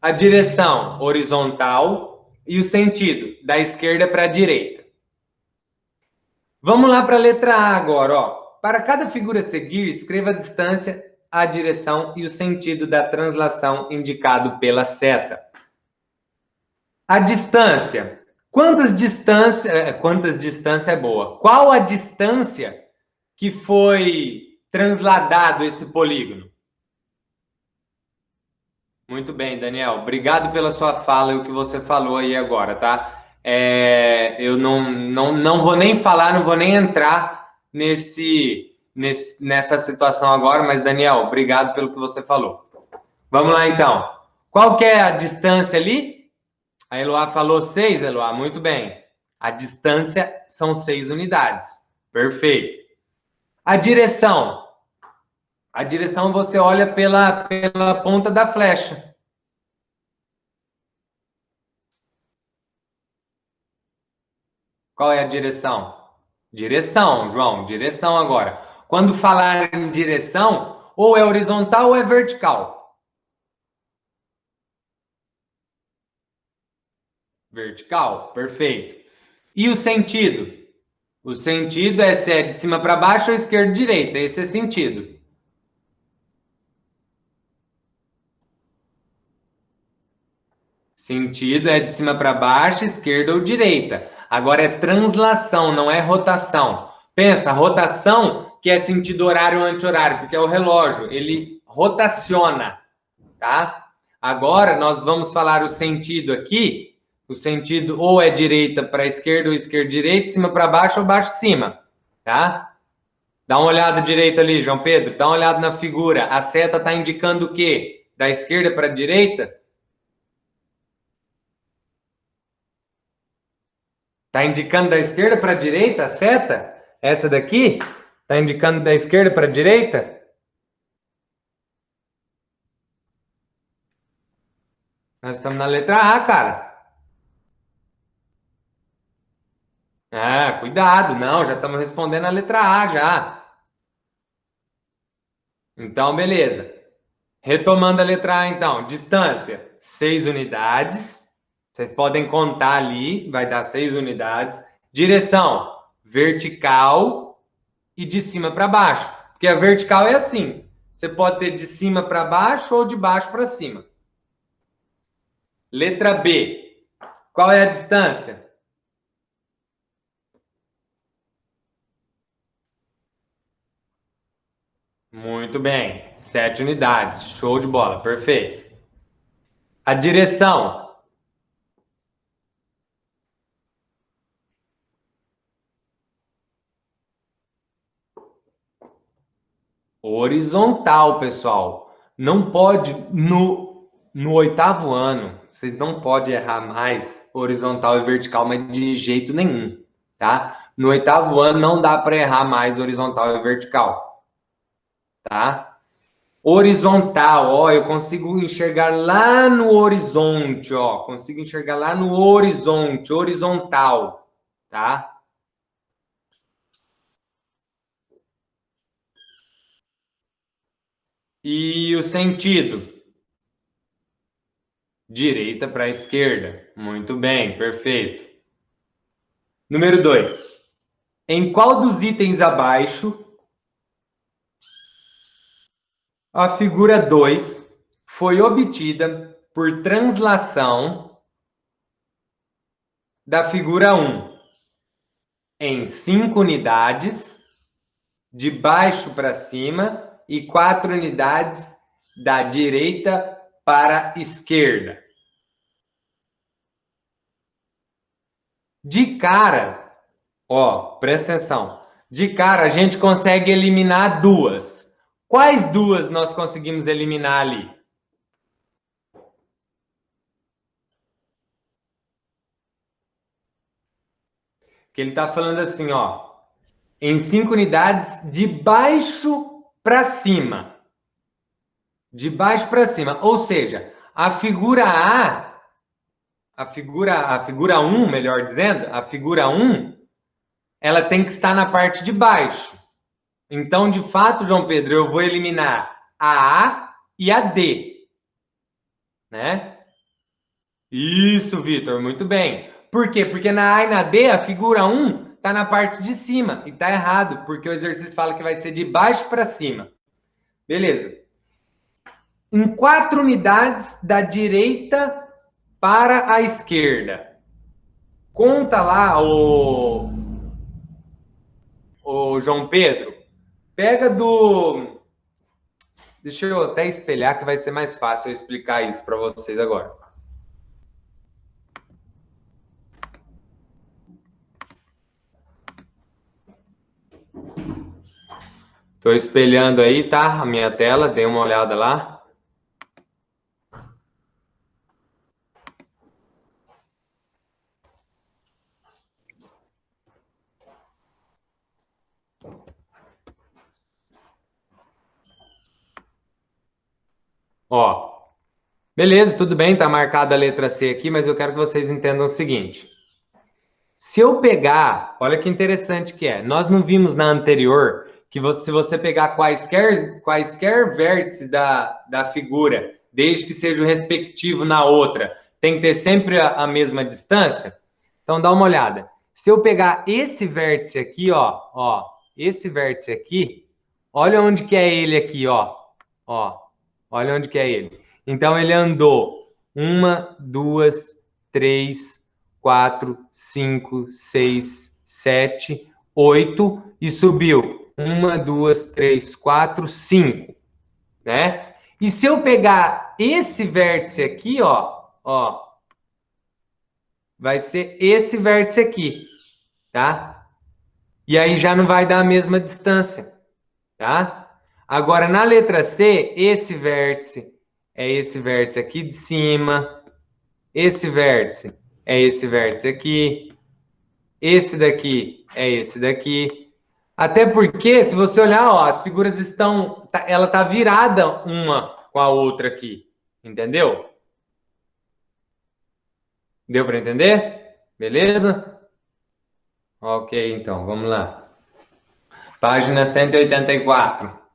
a direção horizontal e o sentido, da esquerda para a direita. Vamos lá para a letra A agora, ó. Para cada figura a seguir, escreva a distância, a direção e o sentido da translação indicado pela seta. A distância. Quantas distâncias é boa? Qual a distância que foi transladado esse polígono? Muito bem, Daniel. Obrigado pela sua fala e o que você falou aí agora, tá? Eu não vou nem falar, não vou nem entrar nessa situação agora, mas, Daniel, obrigado pelo que você falou. Vamos lá, então. Qual que é a distância ali? A Eloá falou 6, Eloá, muito bem. A distância são 6 unidades. Perfeito. A direção. A direção você olha pela ponta da flecha. Qual é a direção? Direção, João, direção agora. Quando falar em direção, ou é horizontal ou é vertical? Vertical, perfeito. E o sentido? O sentido é se é de cima para baixo ou esquerda e direita. Esse é sentido. Sentido é de cima para baixo, esquerda ou direita. Agora é translação, não é rotação. Pensa, rotação que é sentido horário ou anti-horário, porque é o relógio, ele rotaciona, tá? Agora nós vamos falar o sentido aqui. O sentido ou é direita para esquerda ou esquerda direita, cima para baixo ou baixo cima, tá? Dá uma olhada direita ali, João Pedro, dá uma olhada na figura. A seta está indicando o quê? Da esquerda para a direita? Está indicando da esquerda para a direita a seta? Essa daqui? Está indicando da esquerda para a direita? Nós estamos na letra A, cara. Ah, cuidado, não, já estamos respondendo a letra A já. Então, beleza. Retomando a letra A, então. Distância, 6 unidades. Vocês podem contar ali, vai dar 6 unidades. Direção, vertical e de cima para baixo. Porque a vertical é assim. Você pode ter de cima para baixo ou de baixo para cima. Letra B. Qual é a distância? Muito bem. 7 unidades. Show de bola. Perfeito. A direção. Horizontal, pessoal. Não pode, no oitavo ano, vocês não podem errar mais horizontal e vertical, mas de jeito nenhum, tá? No oitavo ano não dá para errar mais horizontal e vertical, tá? Horizontal, ó, eu consigo enxergar lá no horizonte, ó, consigo enxergar lá no horizonte, horizontal, tá? E o sentido? Direita para esquerda. Muito bem, perfeito. Número 2. Em qual dos itens abaixo a figura 2 foi obtida por translação da figura 1 em 5 unidades, de baixo para cima, e 4 unidades da direita para a esquerda? De cara, ó, presta atenção. De cara, a gente consegue eliminar duas. Quais duas nós conseguimos eliminar ali? Que ele está falando assim, ó, em 5 unidades de baixo para cima. De baixo para cima. Ou seja, a figura A, a figura 1, melhor dizendo, a figura 1, ela tem que estar na parte de baixo. Então, de fato, João Pedro, eu vou eliminar a A e a D, né? Isso, Vitor, muito bem. Por quê? Porque na A e na D, a figura 1 está na parte de cima. E está errado, porque o exercício fala que vai ser de baixo para cima. Beleza. Em 4 unidades da direita para a esquerda. Conta lá, o João Pedro. Pega do... Deixa eu até espelhar que vai ser mais fácil eu explicar isso para vocês agora. Estou espelhando aí, tá? A minha tela, dê uma olhada lá. Ó, beleza, tudo bem, tá marcada a letra C aqui, mas eu quero que vocês entendam o seguinte. Se eu pegar, olha que interessante que é, nós não vimos na anterior que se você pegar quaisquer vértices da figura, desde que seja o respectivo na outra, tem que ter sempre a mesma distância? Então dá uma olhada. Se eu pegar esse vértice aqui, ó, esse vértice aqui, olha onde que é ele aqui, ó, olha onde que é ele. Então ele andou 1, 2, 3, 4, 5, 6, 7, 8 e subiu 1, 2, 3, 4, 5, né? E se eu pegar esse vértice aqui, ó, vai ser esse vértice aqui, tá? E aí já não vai dar a mesma distância, tá? Agora, na letra C, esse vértice é esse vértice aqui de cima, esse vértice é esse vértice aqui, esse daqui é esse daqui. Até porque, se você olhar, ó, as figuras estão... ela tá virada uma com a outra aqui, entendeu? Deu para entender? Beleza? Ok, então, vamos lá. Página 184.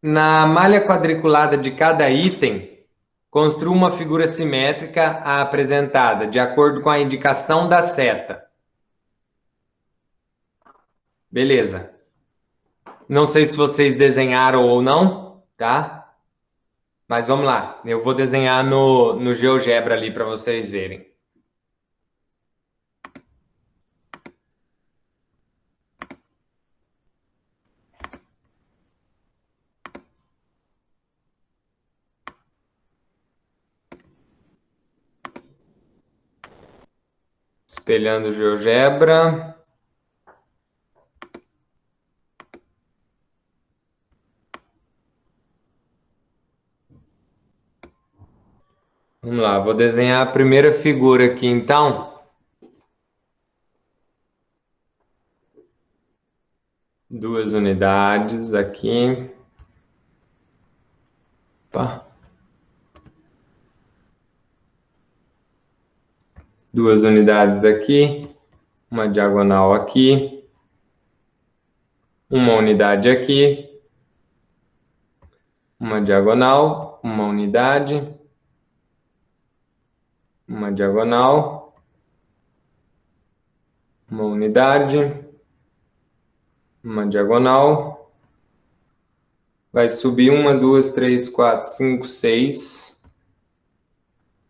Na malha quadriculada de cada item, construa uma figura simétrica apresentada de acordo com a indicação da seta. Beleza. Não sei se vocês desenharam ou não, tá? Mas vamos lá. Eu vou desenhar no GeoGebra ali para vocês verem. Espelhando o GeoGebra. Vamos lá, vou desenhar a primeira figura aqui, então. Duas unidades aqui. Opa. Duas unidades aqui. Uma diagonal aqui. Uma unidade aqui. Uma diagonal, uma unidade. Uma diagonal. Uma unidade. Uma diagonal. Vai subir 1, 2, 3, 4, 5, 6.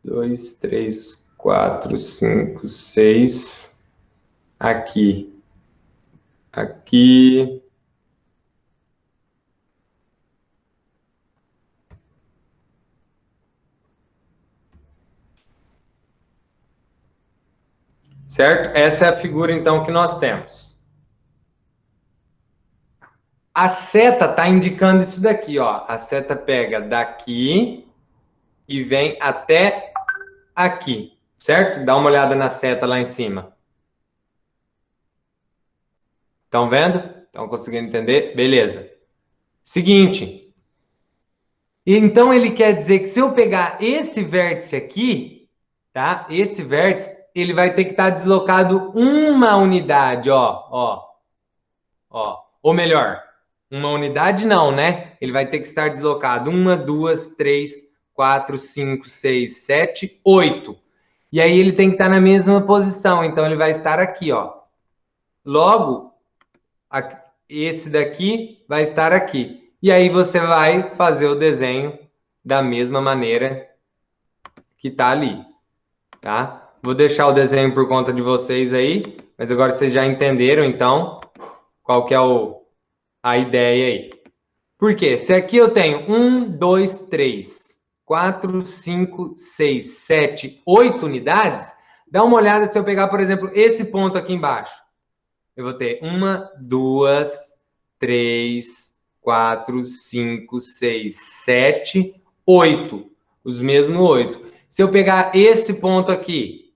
2, 3, 4, 5, 6. Aqui. Aqui. Certo? Essa é a figura, então, que nós temos. A seta está indicando isso daqui, ó. A seta pega daqui e vem até aqui, certo? Dá uma olhada na seta lá em cima. Estão vendo? Estão conseguindo entender? Beleza. Seguinte. Então, ele quer dizer que se eu pegar esse vértice aqui, tá? Esse vértice, ele vai ter que estar deslocado uma unidade, ó. Ou melhor, uma unidade não, né? Ele vai ter que estar deslocado 1, 2, 3, 4, 5, 6, 7, 8. E aí ele tem que estar na mesma posição, então ele vai estar aqui, ó. Logo, esse daqui vai estar aqui. E aí você vai fazer o desenho da mesma maneira que está ali, tá? Vou deixar o desenho por conta de vocês aí, mas agora vocês já entenderam, então, qual que é a ideia aí. Por quê? Se aqui eu tenho 1, 2, 3, 4, 5, 6, 7, 8 unidades, Dá uma olhada se eu pegar, por exemplo, esse ponto aqui embaixo. Eu vou ter 1, 2, 3, 4, 5, 6, 7, 8. Os mesmos 8. Se eu pegar esse ponto aqui,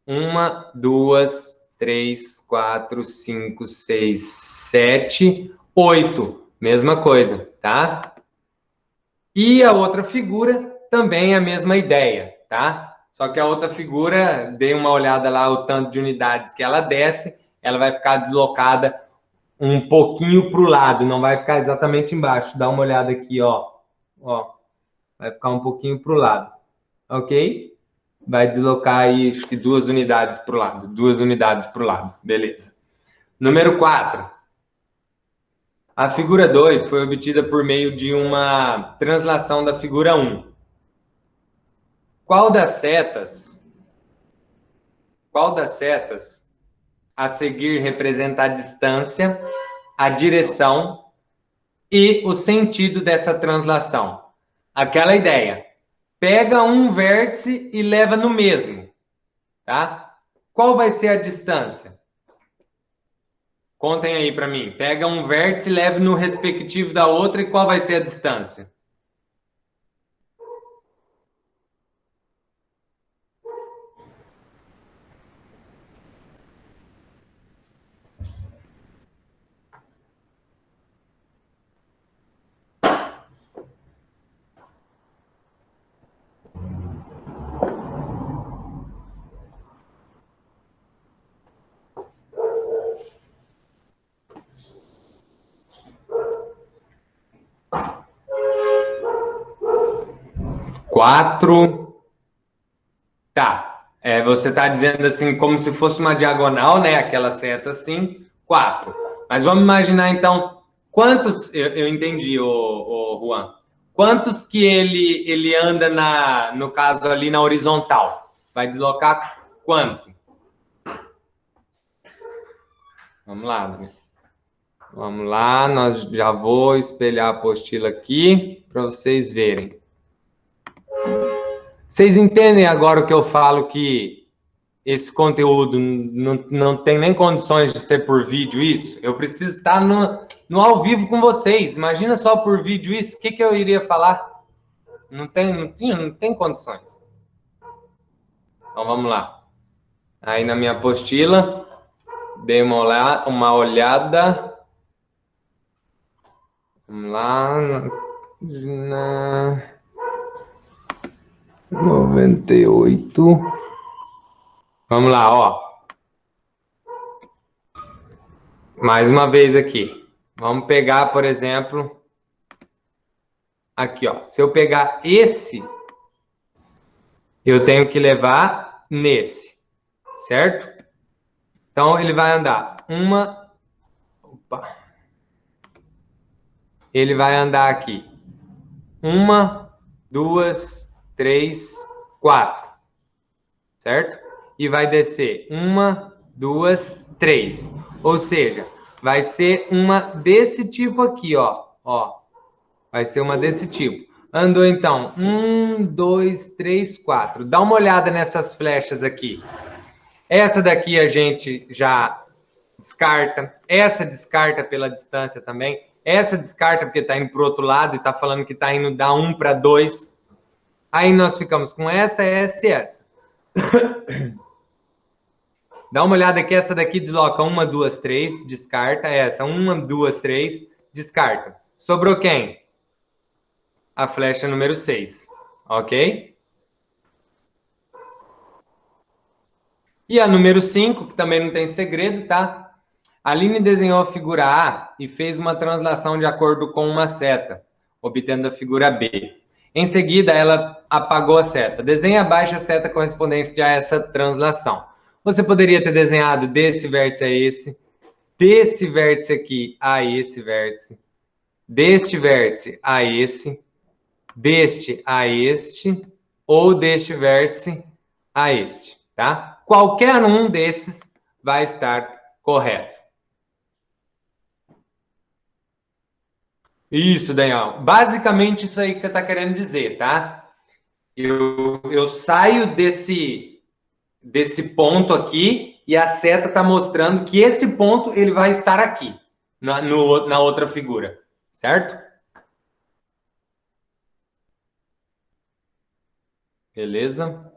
1, 2, 3, 4, 5, 6, 7, 8. Mesma coisa, tá? E a outra figura também é a mesma ideia, tá? Só que a outra figura, dei uma olhada lá, o tanto de unidades que ela desce, ela vai ficar deslocada um pouquinho para o lado, não vai ficar exatamente embaixo. Dá uma olhada aqui, ó. Ó, vai ficar um pouquinho para o lado, ok? Vai deslocar aí, acho que 2 unidades para o lado. 2 unidades para o lado, beleza. Número 4. A figura 2 foi obtida por meio de uma translação da figura 1. Qual das setas a seguir representa a distância, a direção e o sentido dessa translação? Aquela ideia. Pega um vértice e leva no mesmo, tá? Qual vai ser a distância? Contem aí para mim. Pega um vértice e leva no respectivo da outra e qual vai ser a distância? Quatro. Tá. Você está dizendo assim, como se fosse uma diagonal, né? Aquela seta assim, 4. Mas vamos imaginar, então, quantos... Eu entendi, o Juan. Quantos que ele anda, no caso ali, na horizontal? Vai deslocar quanto? Vamos lá, né? Vamos lá, nós já vou espelhar a apostila aqui para vocês verem. Vocês entendem agora o que eu falo, que esse conteúdo não tem nem condições de ser por vídeo isso? Eu preciso estar no ao vivo com vocês. Imagina só por vídeo isso, o que eu iria falar? Não tem condições. Então vamos lá. Aí na minha apostila, dei uma olhada. Vamos lá. Na 98. Vamos lá, ó. Mais uma vez aqui. Vamos pegar, por exemplo, aqui, ó. Se eu pegar esse, eu tenho que levar nesse, certo? Então, ele vai andar ele vai andar aqui. 1, 2, 3, 4. Certo? E vai descer 1, 2, 3. Ou seja, vai ser uma desse tipo aqui, ó. Ó. Vai ser uma desse tipo. Andou então 1, 2, 3, 4. Dá uma olhada nessas flechas aqui. Essa daqui a gente já descarta. Essa descarta pela distância também. Essa descarta porque está indo para o outro lado e está falando que está indo da 1 para 2. Aí nós ficamos com essa, essa e essa. Dá uma olhada aqui, essa daqui desloca 1, 2, 3, descarta. Essa, 1, 2, 3, descarta. Sobrou quem? A flecha número 6, ok? E a número 5, que também não tem segredo, tá? A Aline desenhou a figura A e fez uma translação de acordo com uma seta, obtendo a figura B. Em seguida, ela apagou a seta. Desenhe abaixo a seta correspondente a essa translação. Você poderia ter desenhado desse vértice a esse, desse vértice aqui a esse vértice, deste vértice a esse, deste a este, ou deste vértice a este, tá? Qualquer um desses vai estar correto. Isso, Daniel. Basicamente isso aí que você está querendo dizer, tá? Eu saio desse desse ponto aqui e a seta está mostrando que esse ponto ele vai estar aqui, na outra figura, certo? Beleza?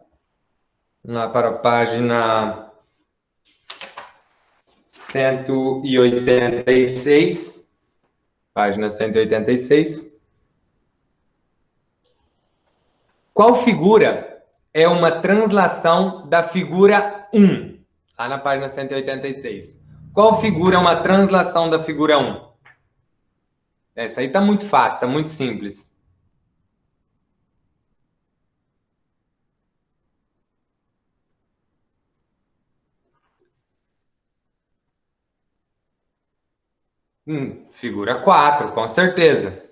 Vamos lá para a página 186. Página 186. Qual figura é uma translação da figura 1? Lá na página 186. Qual figura é uma translação da figura 1? Essa aí está muito fácil, está muito simples. Figura 4, com certeza.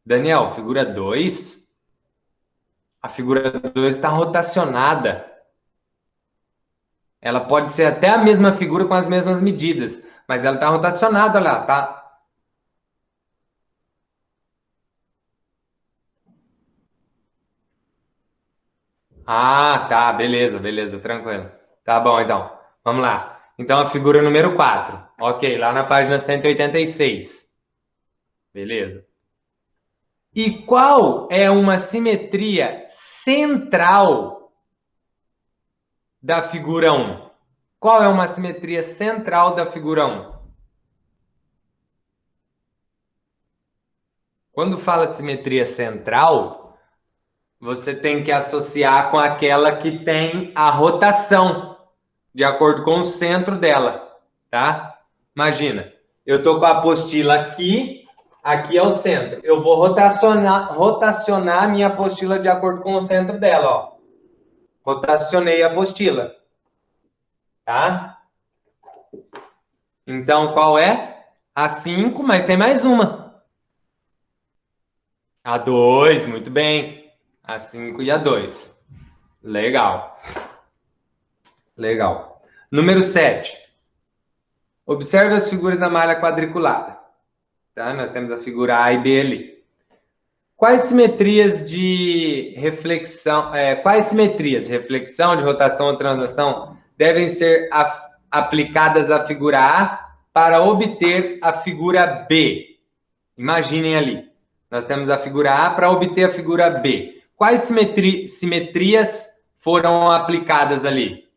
Daniel, figura 2? A figura 2 está rotacionada. Ela pode ser até a mesma figura com as mesmas medidas, mas ela está rotacionada, olha lá, tá? Ah, tá, beleza, beleza, tranquilo. Tá bom, então. Vamos lá. Então, a figura número 4. Ok, lá na página 186. Beleza. E qual é uma simetria central da figura 1? Qual é uma simetria central da figura 1? Quando fala simetria central, você tem que associar com aquela que tem a rotação, de acordo com o centro dela, tá? Imagina, eu tô com a apostila aqui, aqui é o centro. Eu vou rotacionar a minha apostila de acordo com o centro dela, ó. Rotacionei a apostila, tá? Então, qual é? A 5, mas tem mais uma. A 2, muito bem. A 5 e a 2. Legal. Legal. Número 7. Observe as figuras da malha quadriculada. Tá? Nós temos a figura A e B ali. Quais simetrias de reflexão, reflexão, de rotação ou translação, devem ser aplicadas à figura A para obter a figura B? Imaginem ali. Nós temos a figura A para obter a figura B. Quais simetrias foram aplicadas ali?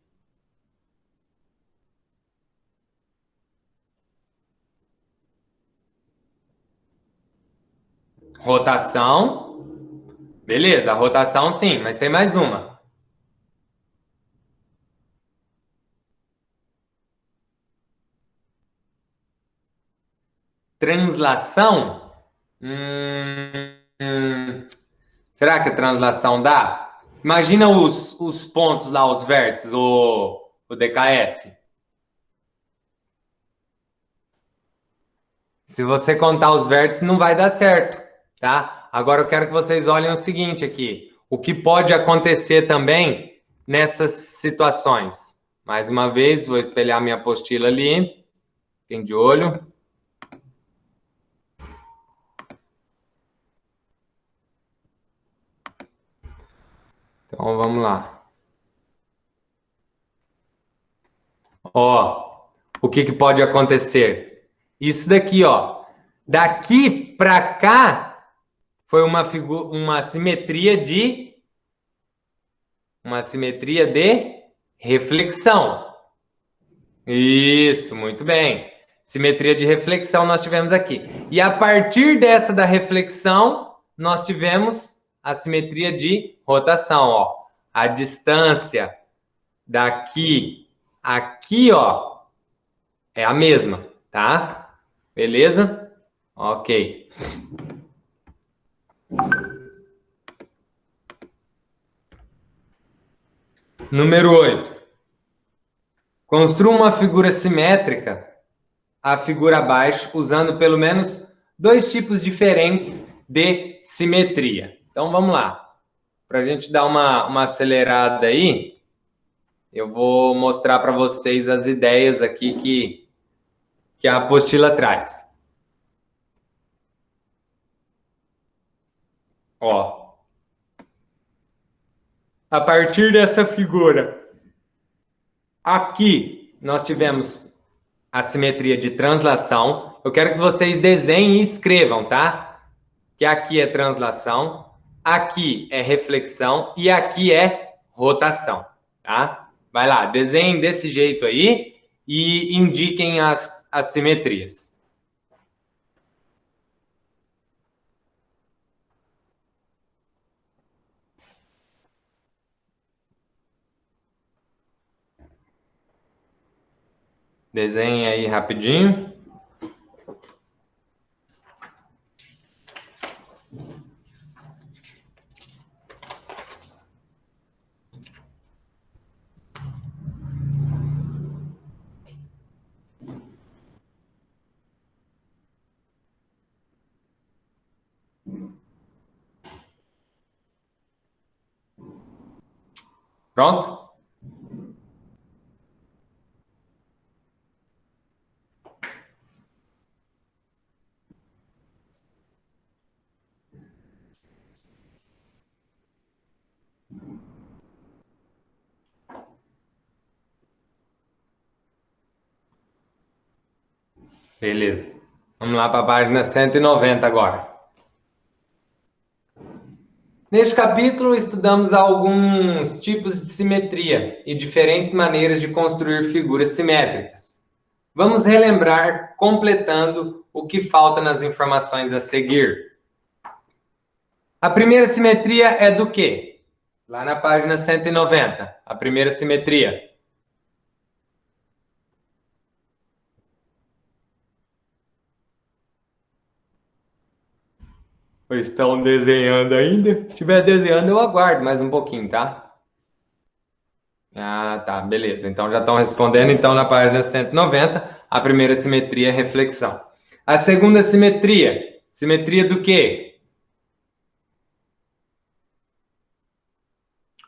Rotação. Beleza, rotação sim, mas tem mais uma. Translação? Será que a translação dá? Imagina os pontos lá, os vértices, o DKS. Se você contar os vértices, não vai dar certo, tá? Agora eu quero que vocês olhem o seguinte aqui. O que pode acontecer também nessas situações? Mais uma vez, vou espelhar minha apostila ali. Fiquem de olho. Então, vamos lá. Ó, o que pode acontecer? Isso daqui, ó. Daqui para cá foi uma simetria de reflexão. Isso, muito bem. Simetria de reflexão nós tivemos aqui. E a partir dessa da reflexão, nós tivemos a simetria de rotação, ó. A distância daqui aqui, ó, é a mesma, tá? Beleza? Ok. Número 8. Construa uma figura simétrica à figura abaixo, usando pelo menos 2 tipos diferentes de simetria. Então, vamos lá. Para a gente dar uma acelerada aí, eu vou mostrar para vocês as ideias aqui que a apostila traz. Ó. a partir dessa figura, aqui nós tivemos a simetria de translação. Eu quero que vocês desenhem e escrevam, tá? Que aqui é translação, aqui é reflexão e aqui é rotação, tá? Vai lá, desenhem desse jeito aí e indiquem as simetrias. Desenhem aí rapidinho. Pronto? Beleza. Vamos lá para a página 190 agora. Neste capítulo, estudamos alguns tipos de simetria e diferentes maneiras de construir figuras simétricas. Vamos relembrar, completando o que falta nas informações a seguir. A primeira simetria é do quê? Lá na página 190, a primeira simetria. Estão desenhando ainda? Se estiver desenhando, eu aguardo mais um pouquinho, tá? Ah, tá, beleza. Então já estão respondendo. Então, na página 190, a primeira simetria é reflexão. A segunda simetria. Simetria do quê?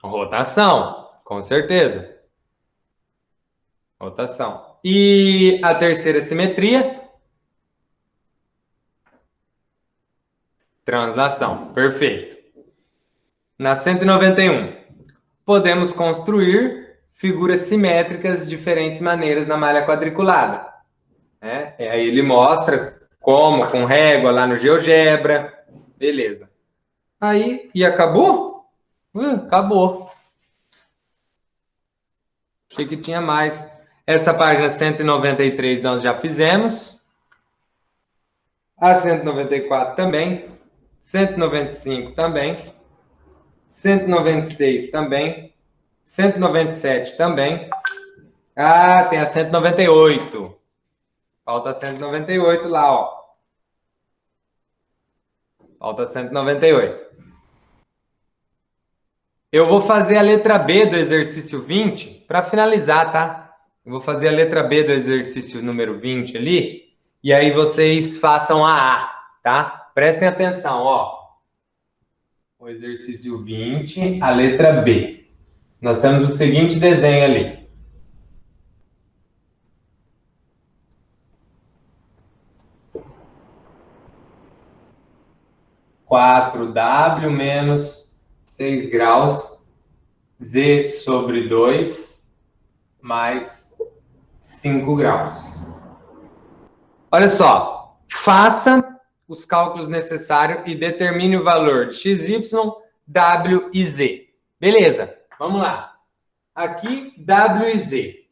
Rotação, com certeza. Rotação. E a terceira simetria? Translação, perfeito. Na 191, podemos construir figuras simétricas de diferentes maneiras na malha quadriculada. Aí ele mostra como, com régua lá no GeoGebra. Beleza. Aí, e acabou? Acabou. Achei que tinha mais. Essa página 193 nós já fizemos. A 194 também. 195 também, 196 também, 197 também. Ah, tem a 198. Falta a 198 lá, ó. Falta a 198. Eu vou fazer a letra B do exercício 20 para finalizar, tá? Eu vou fazer a letra B do exercício número 20 ali, e aí vocês façam a A, tá? Prestem atenção, ó. O exercício 20, a letra B. Nós temos o seguinte desenho ali. (4w menos 6 graus z sobre 2 mais 5 graus. Olha só, faça os cálculos necessários e determine o valor de x, y, w e z. Beleza, vamos lá. Aqui, w e z.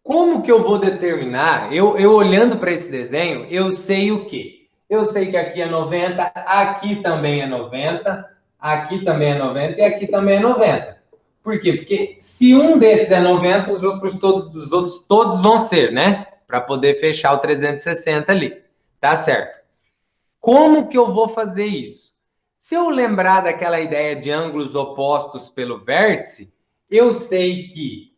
Como que eu vou determinar? Eu olhando para esse desenho, eu sei o quê? Eu sei que aqui é 90, aqui também é 90, aqui também é 90 e aqui também é 90. Por quê? Porque se um desses é 90, os outros todos vão ser, né? Para poder fechar o 360 ali. Tá certo. Como que eu vou fazer isso? Se eu lembrar daquela ideia de ângulos opostos pelo vértice, eu sei que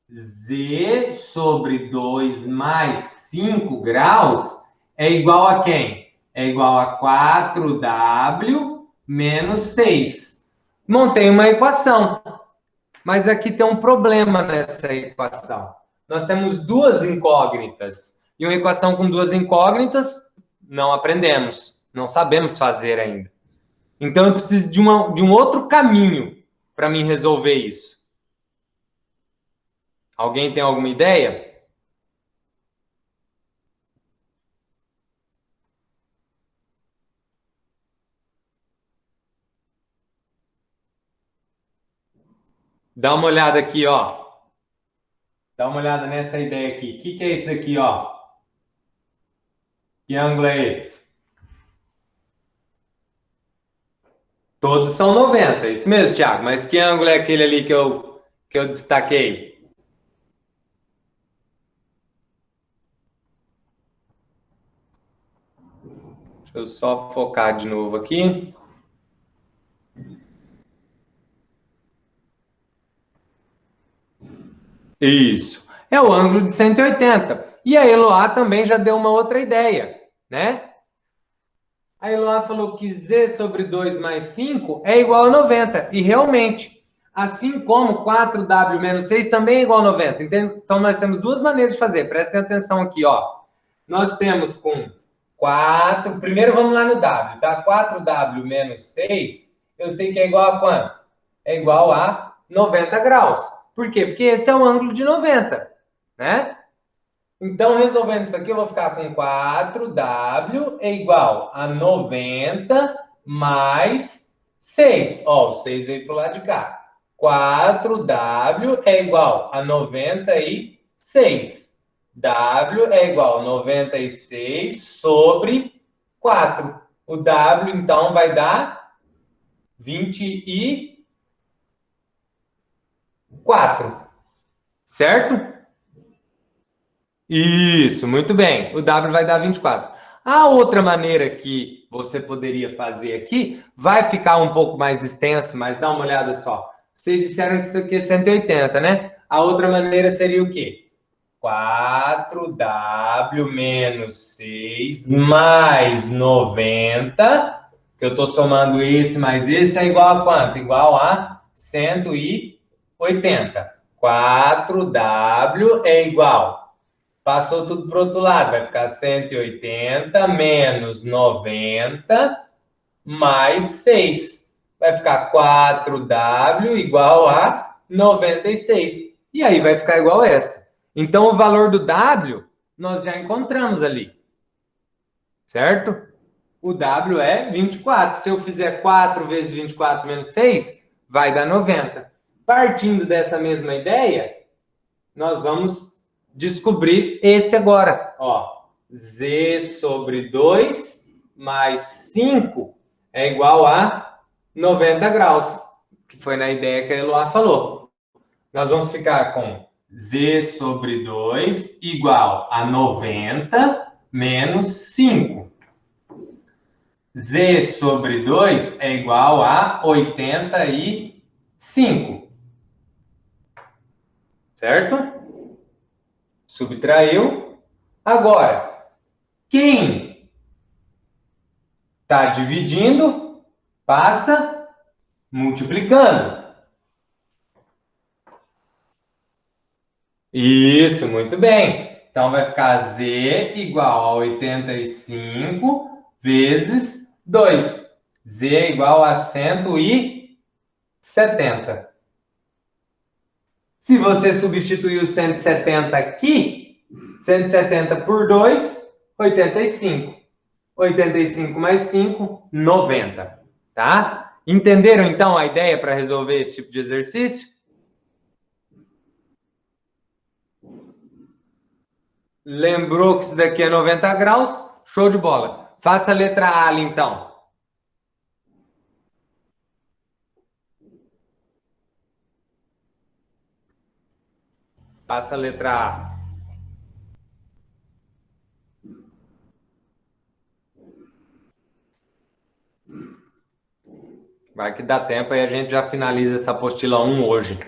z sobre 2 mais 5 graus é igual a quem? É igual a 4w menos 6. Montei uma equação. Mas aqui tem um problema nessa equação. Nós temos duas incógnitas. E uma equação com duas incógnitas, não aprendemos. Não sabemos fazer ainda. Então, eu preciso de um outro caminho para mim resolver isso? Alguém tem alguma ideia? Dá uma olhada aqui, ó. Dá uma olhada nessa ideia aqui. O que é isso daqui, ó? Que ângulo é esse? Todos são 90, isso mesmo, Thiago. Mas que ângulo é aquele ali que eu destaquei? Deixa eu só focar de novo aqui. Isso. É o ângulo de 180. E a Eloá também já deu uma outra ideia, né? A Eloá falou que Z sobre 2 mais 5 é igual a 90. E realmente, assim como 4W menos 6 também é igual a 90. Então, nós temos duas maneiras de fazer. Prestem atenção aqui, ó. Nós temos com 4... Primeiro, vamos lá no W, tá? 4W menos 6, eu sei que é igual a quanto? É igual a 90 graus. Por quê? Porque esse é o ângulo de 90, né? Então, resolvendo isso aqui, eu vou ficar com 4W é igual a 90 mais 6. Ó, o 6 veio para o lado de cá. 4W é igual a 96. W é igual a 96 sobre 4. O W, então, vai dar 24. Certo? Isso, muito bem. O W vai dar 24. A outra maneira que você poderia fazer aqui vai ficar um pouco mais extenso, mas dá uma olhada só. Vocês disseram que isso aqui é 180, né? A outra maneira seria o quê? 4W menos 6 mais 90, que eu estou somando esse mais esse, é igual a quanto? Igual a 180. 4W é igual. Passou tudo para o outro lado, vai ficar 180 menos 90 mais 6. Vai ficar 4W igual a 96. E aí vai ficar igual a essa. Então, o valor do W nós já encontramos ali. Certo? O W é 24. Se eu fizer 4 vezes 24 menos 6, vai dar 90. Partindo dessa mesma ideia, nós vamos descobrir esse agora. Ó, Z sobre 2 mais 5 é igual a 90 graus, que foi na ideia que a Eloá falou. Nós vamos ficar com Z sobre 2 igual a 90 menos 5. Z sobre 2 é igual a 85. Certo? Subtraiu. Agora, quem está dividindo, passa multiplicando. Isso, muito bem. Então, vai ficar Z igual a 85 vezes 2. Z é igual a 170. Se você substituir o 170 aqui, 170 por 2, 85. 85 mais 5, 90. Tá? Entenderam, então, a ideia para resolver esse tipo de exercício? Lembrou que isso daqui é 90 graus? Show de bola. Faça a letra A ali, então. Faça a letra A. Vai que dá tempo e a gente já finaliza essa apostila 1 hoje.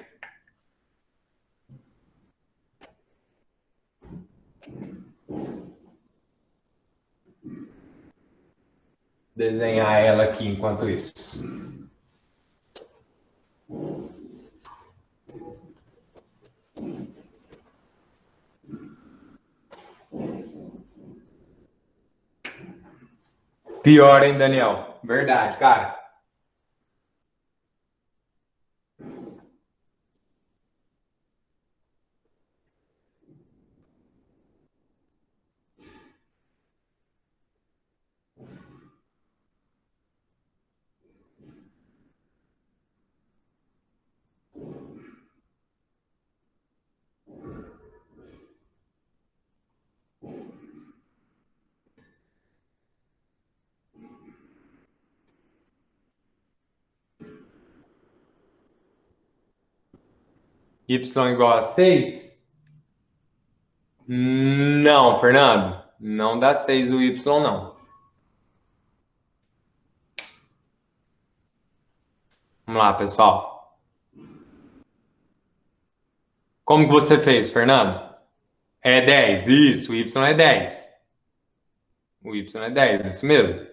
Desenhar ela aqui enquanto isso. Pior, hein, Daniel? Verdade, cara. y igual a 6? Não, Fernando. Não dá 6 o y, não. Vamos lá, pessoal. Como que você fez, Fernando? É 10, isso, o y é 10. O y é 10, isso mesmo.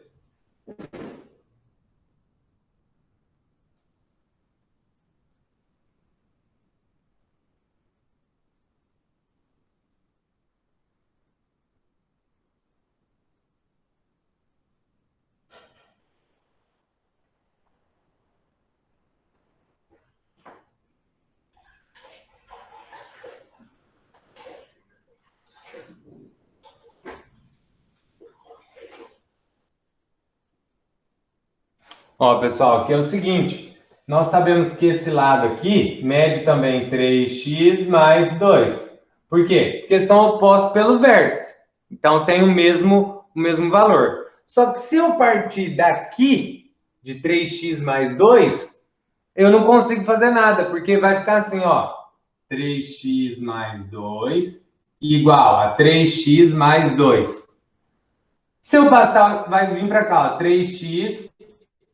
Ó, pessoal, aqui é o seguinte. Nós sabemos que esse lado aqui mede também 3x mais 2. Por quê? Porque são opostos pelo vértice. Então, tem o mesmo valor. Só que se eu partir daqui, de 3x mais 2, eu não consigo fazer nada, porque vai ficar assim, ó. 3x mais 2 igual a 3x mais 2. Se eu passar, vai vir para cá, ó, 3x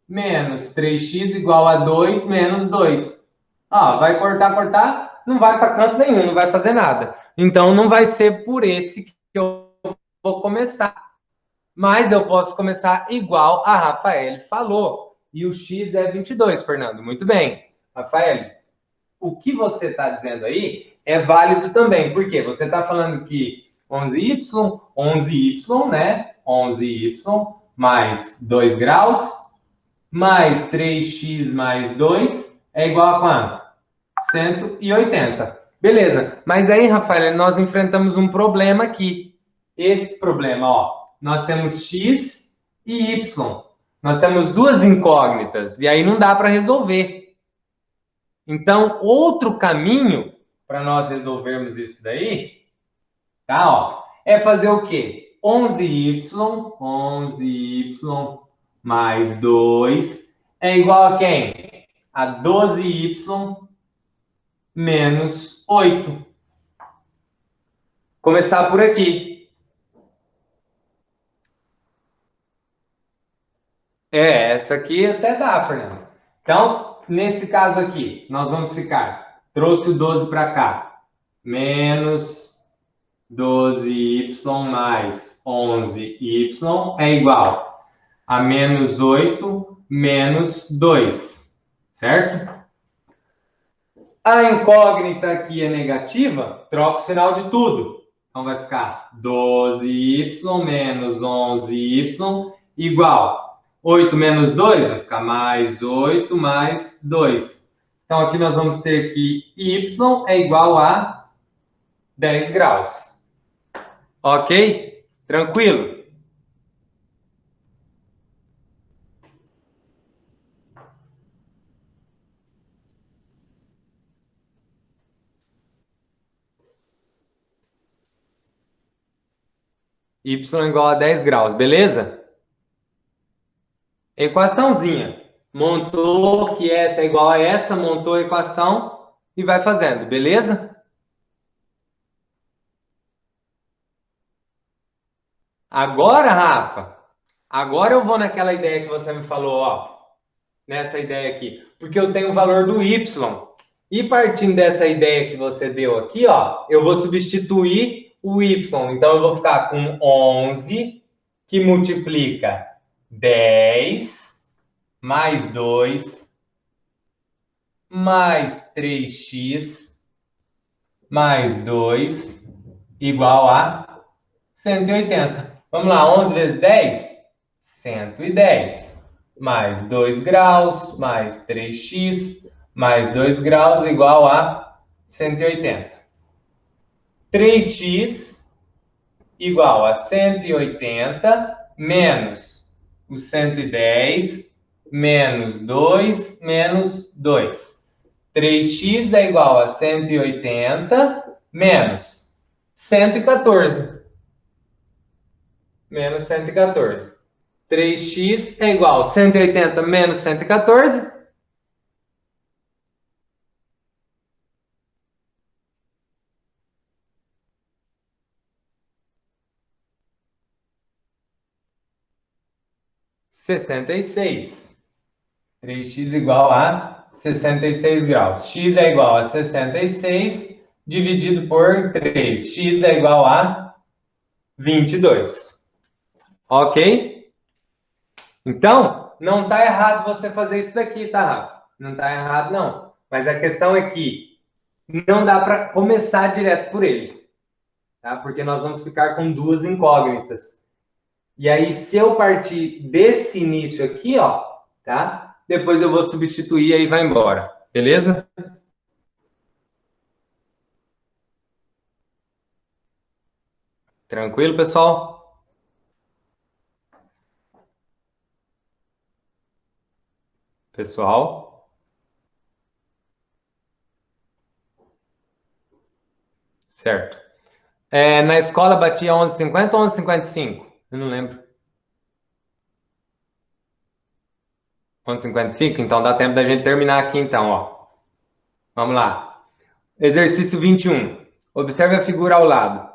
menos 3x igual a 2 menos 2. Ah, vai cortar, não vai para canto nenhum, não vai fazer nada. Então, não vai ser por esse que eu vou começar. Mas eu posso começar igual a Rafael falou. E o x é 22, Fernando. Muito bem. Rafael, o que você está dizendo aí é válido também. Por quê? Você está falando que 11y, né? 11y mais 2 graus mais 3x mais 2 é igual a quanto? 180. Beleza. Mas aí, Rafael, nós enfrentamos um problema aqui. Esse problema, ó. Nós temos x e y. Nós temos duas incógnitas. E aí não dá para resolver. Então, outro caminho para nós resolvermos isso daí, tá, ó, é fazer o quê? 11y mais 2 é igual a quem? A 12y menos 8. Começar por aqui. Essa aqui até dá, Fernando. Então, nesse caso aqui, nós vamos ficar, trouxe o 12 para cá, menos 12y mais 11y é igual a menos 8 menos 2, certo? A incógnita aqui é negativa, troca o sinal de tudo. Então, vai ficar 12y menos 11y igual 8 menos 2, vai ficar mais 8 mais 2. Então, aqui nós vamos ter que y é igual a 10 graus. Ok? Tranquilo? Y igual a 10 graus, beleza? Equaçãozinha. Montou que essa é igual a essa, montou a equação e vai fazendo, beleza? Agora, Rafa, agora eu vou naquela ideia que você me falou, ó. Nessa ideia aqui. Porque eu tenho o valor do y. E partindo dessa ideia que você deu aqui, ó, eu vou substituir o y. Então, eu vou ficar com 11, que multiplica 10, mais 2, mais 3x, mais 2, igual a 180. Vamos lá, 11 vezes 10? 110. Mais 2 graus, mais 3x, mais 2 graus, igual a 180. 3x igual a 180, menos o 110, menos 2, menos 2. 3x é igual a 180, menos 114. Menos 114. 3x é igual a 180 menos 114. 66. 3x igual a 66 graus. X é igual a 66 dividido por 3. X é igual a 22. Ok? Então, não está errado você fazer isso daqui, tá, Rafa? Não está errado, não. Mas a questão é que não dá para começar direto por ele. Tá? Porque nós vamos ficar com duas incógnitas. E aí, se eu partir desse início aqui, ó, tá? Depois eu vou substituir e aí vai embora. Beleza? Tranquilo, pessoal? Pessoal? Certo. Na escola batia 11h50 ou 11h55? Eu não lembro. 11h55? Então dá tempo da gente terminar aqui, então, ó. Vamos lá. Exercício 21. Observe a figura ao lado.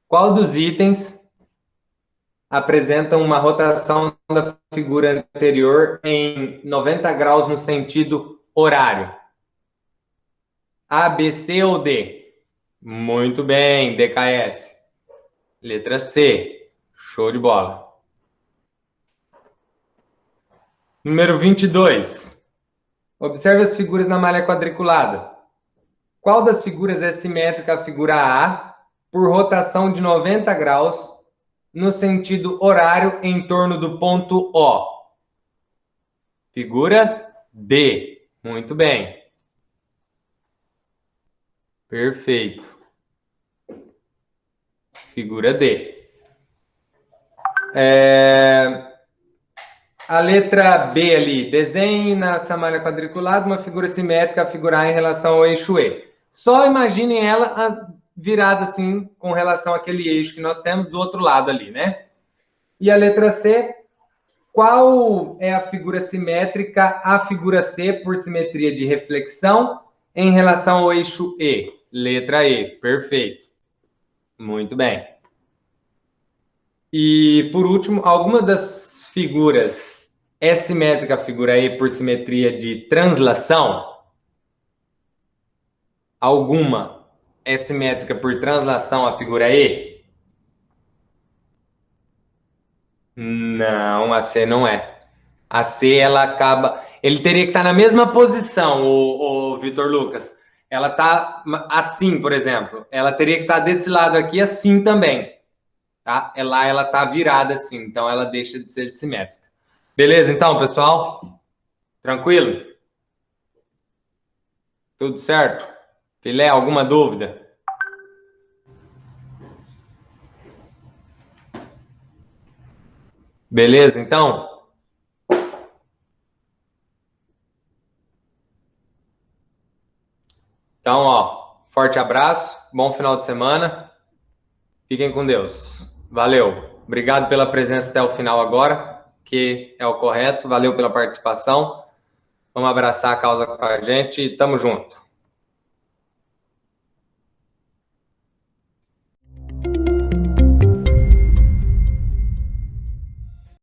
Qual dos itens apresenta uma rotação da figura anterior em 90 graus no sentido horário? A, B, C ou D? Muito bem, DKS. Letra C. Show de bola. Número 22. Observe as figuras na malha quadriculada. Qual das figuras é simétrica à figura A por rotação de 90 graus no sentido horário em torno do ponto O? Figura D. Muito bem. Perfeito. Figura D. A letra B ali. Desenhe nessa malha quadriculada uma figura simétrica à figura A em relação ao eixo E. Só imaginem ela virada assim com relação àquele eixo que nós temos do outro lado ali, né? E a letra C. Qual é a figura simétrica à figura C por simetria de reflexão em relação ao eixo E? Letra E. Perfeito. Muito bem. E, por último, alguma das figuras é simétrica à figura E por simetria de translação? Alguma é simétrica por translação à figura E? Não, a C não é. A C, ela acaba... Ele teria que estar na mesma posição, o Vitor Lucas. Ela está assim, por exemplo. Ela teria que estar desse lado aqui assim também. Tá? Lá ela está virada assim, então ela deixa de ser simétrica. Beleza, então, pessoal? Tranquilo? Tudo certo? Filé, alguma dúvida? Beleza, então? Então, ó, forte abraço, bom final de semana. Fiquem com Deus. Valeu. Obrigado pela presença até o final agora, que é o correto. Valeu pela participação. Vamos abraçar a causa com a gente e tamo junto.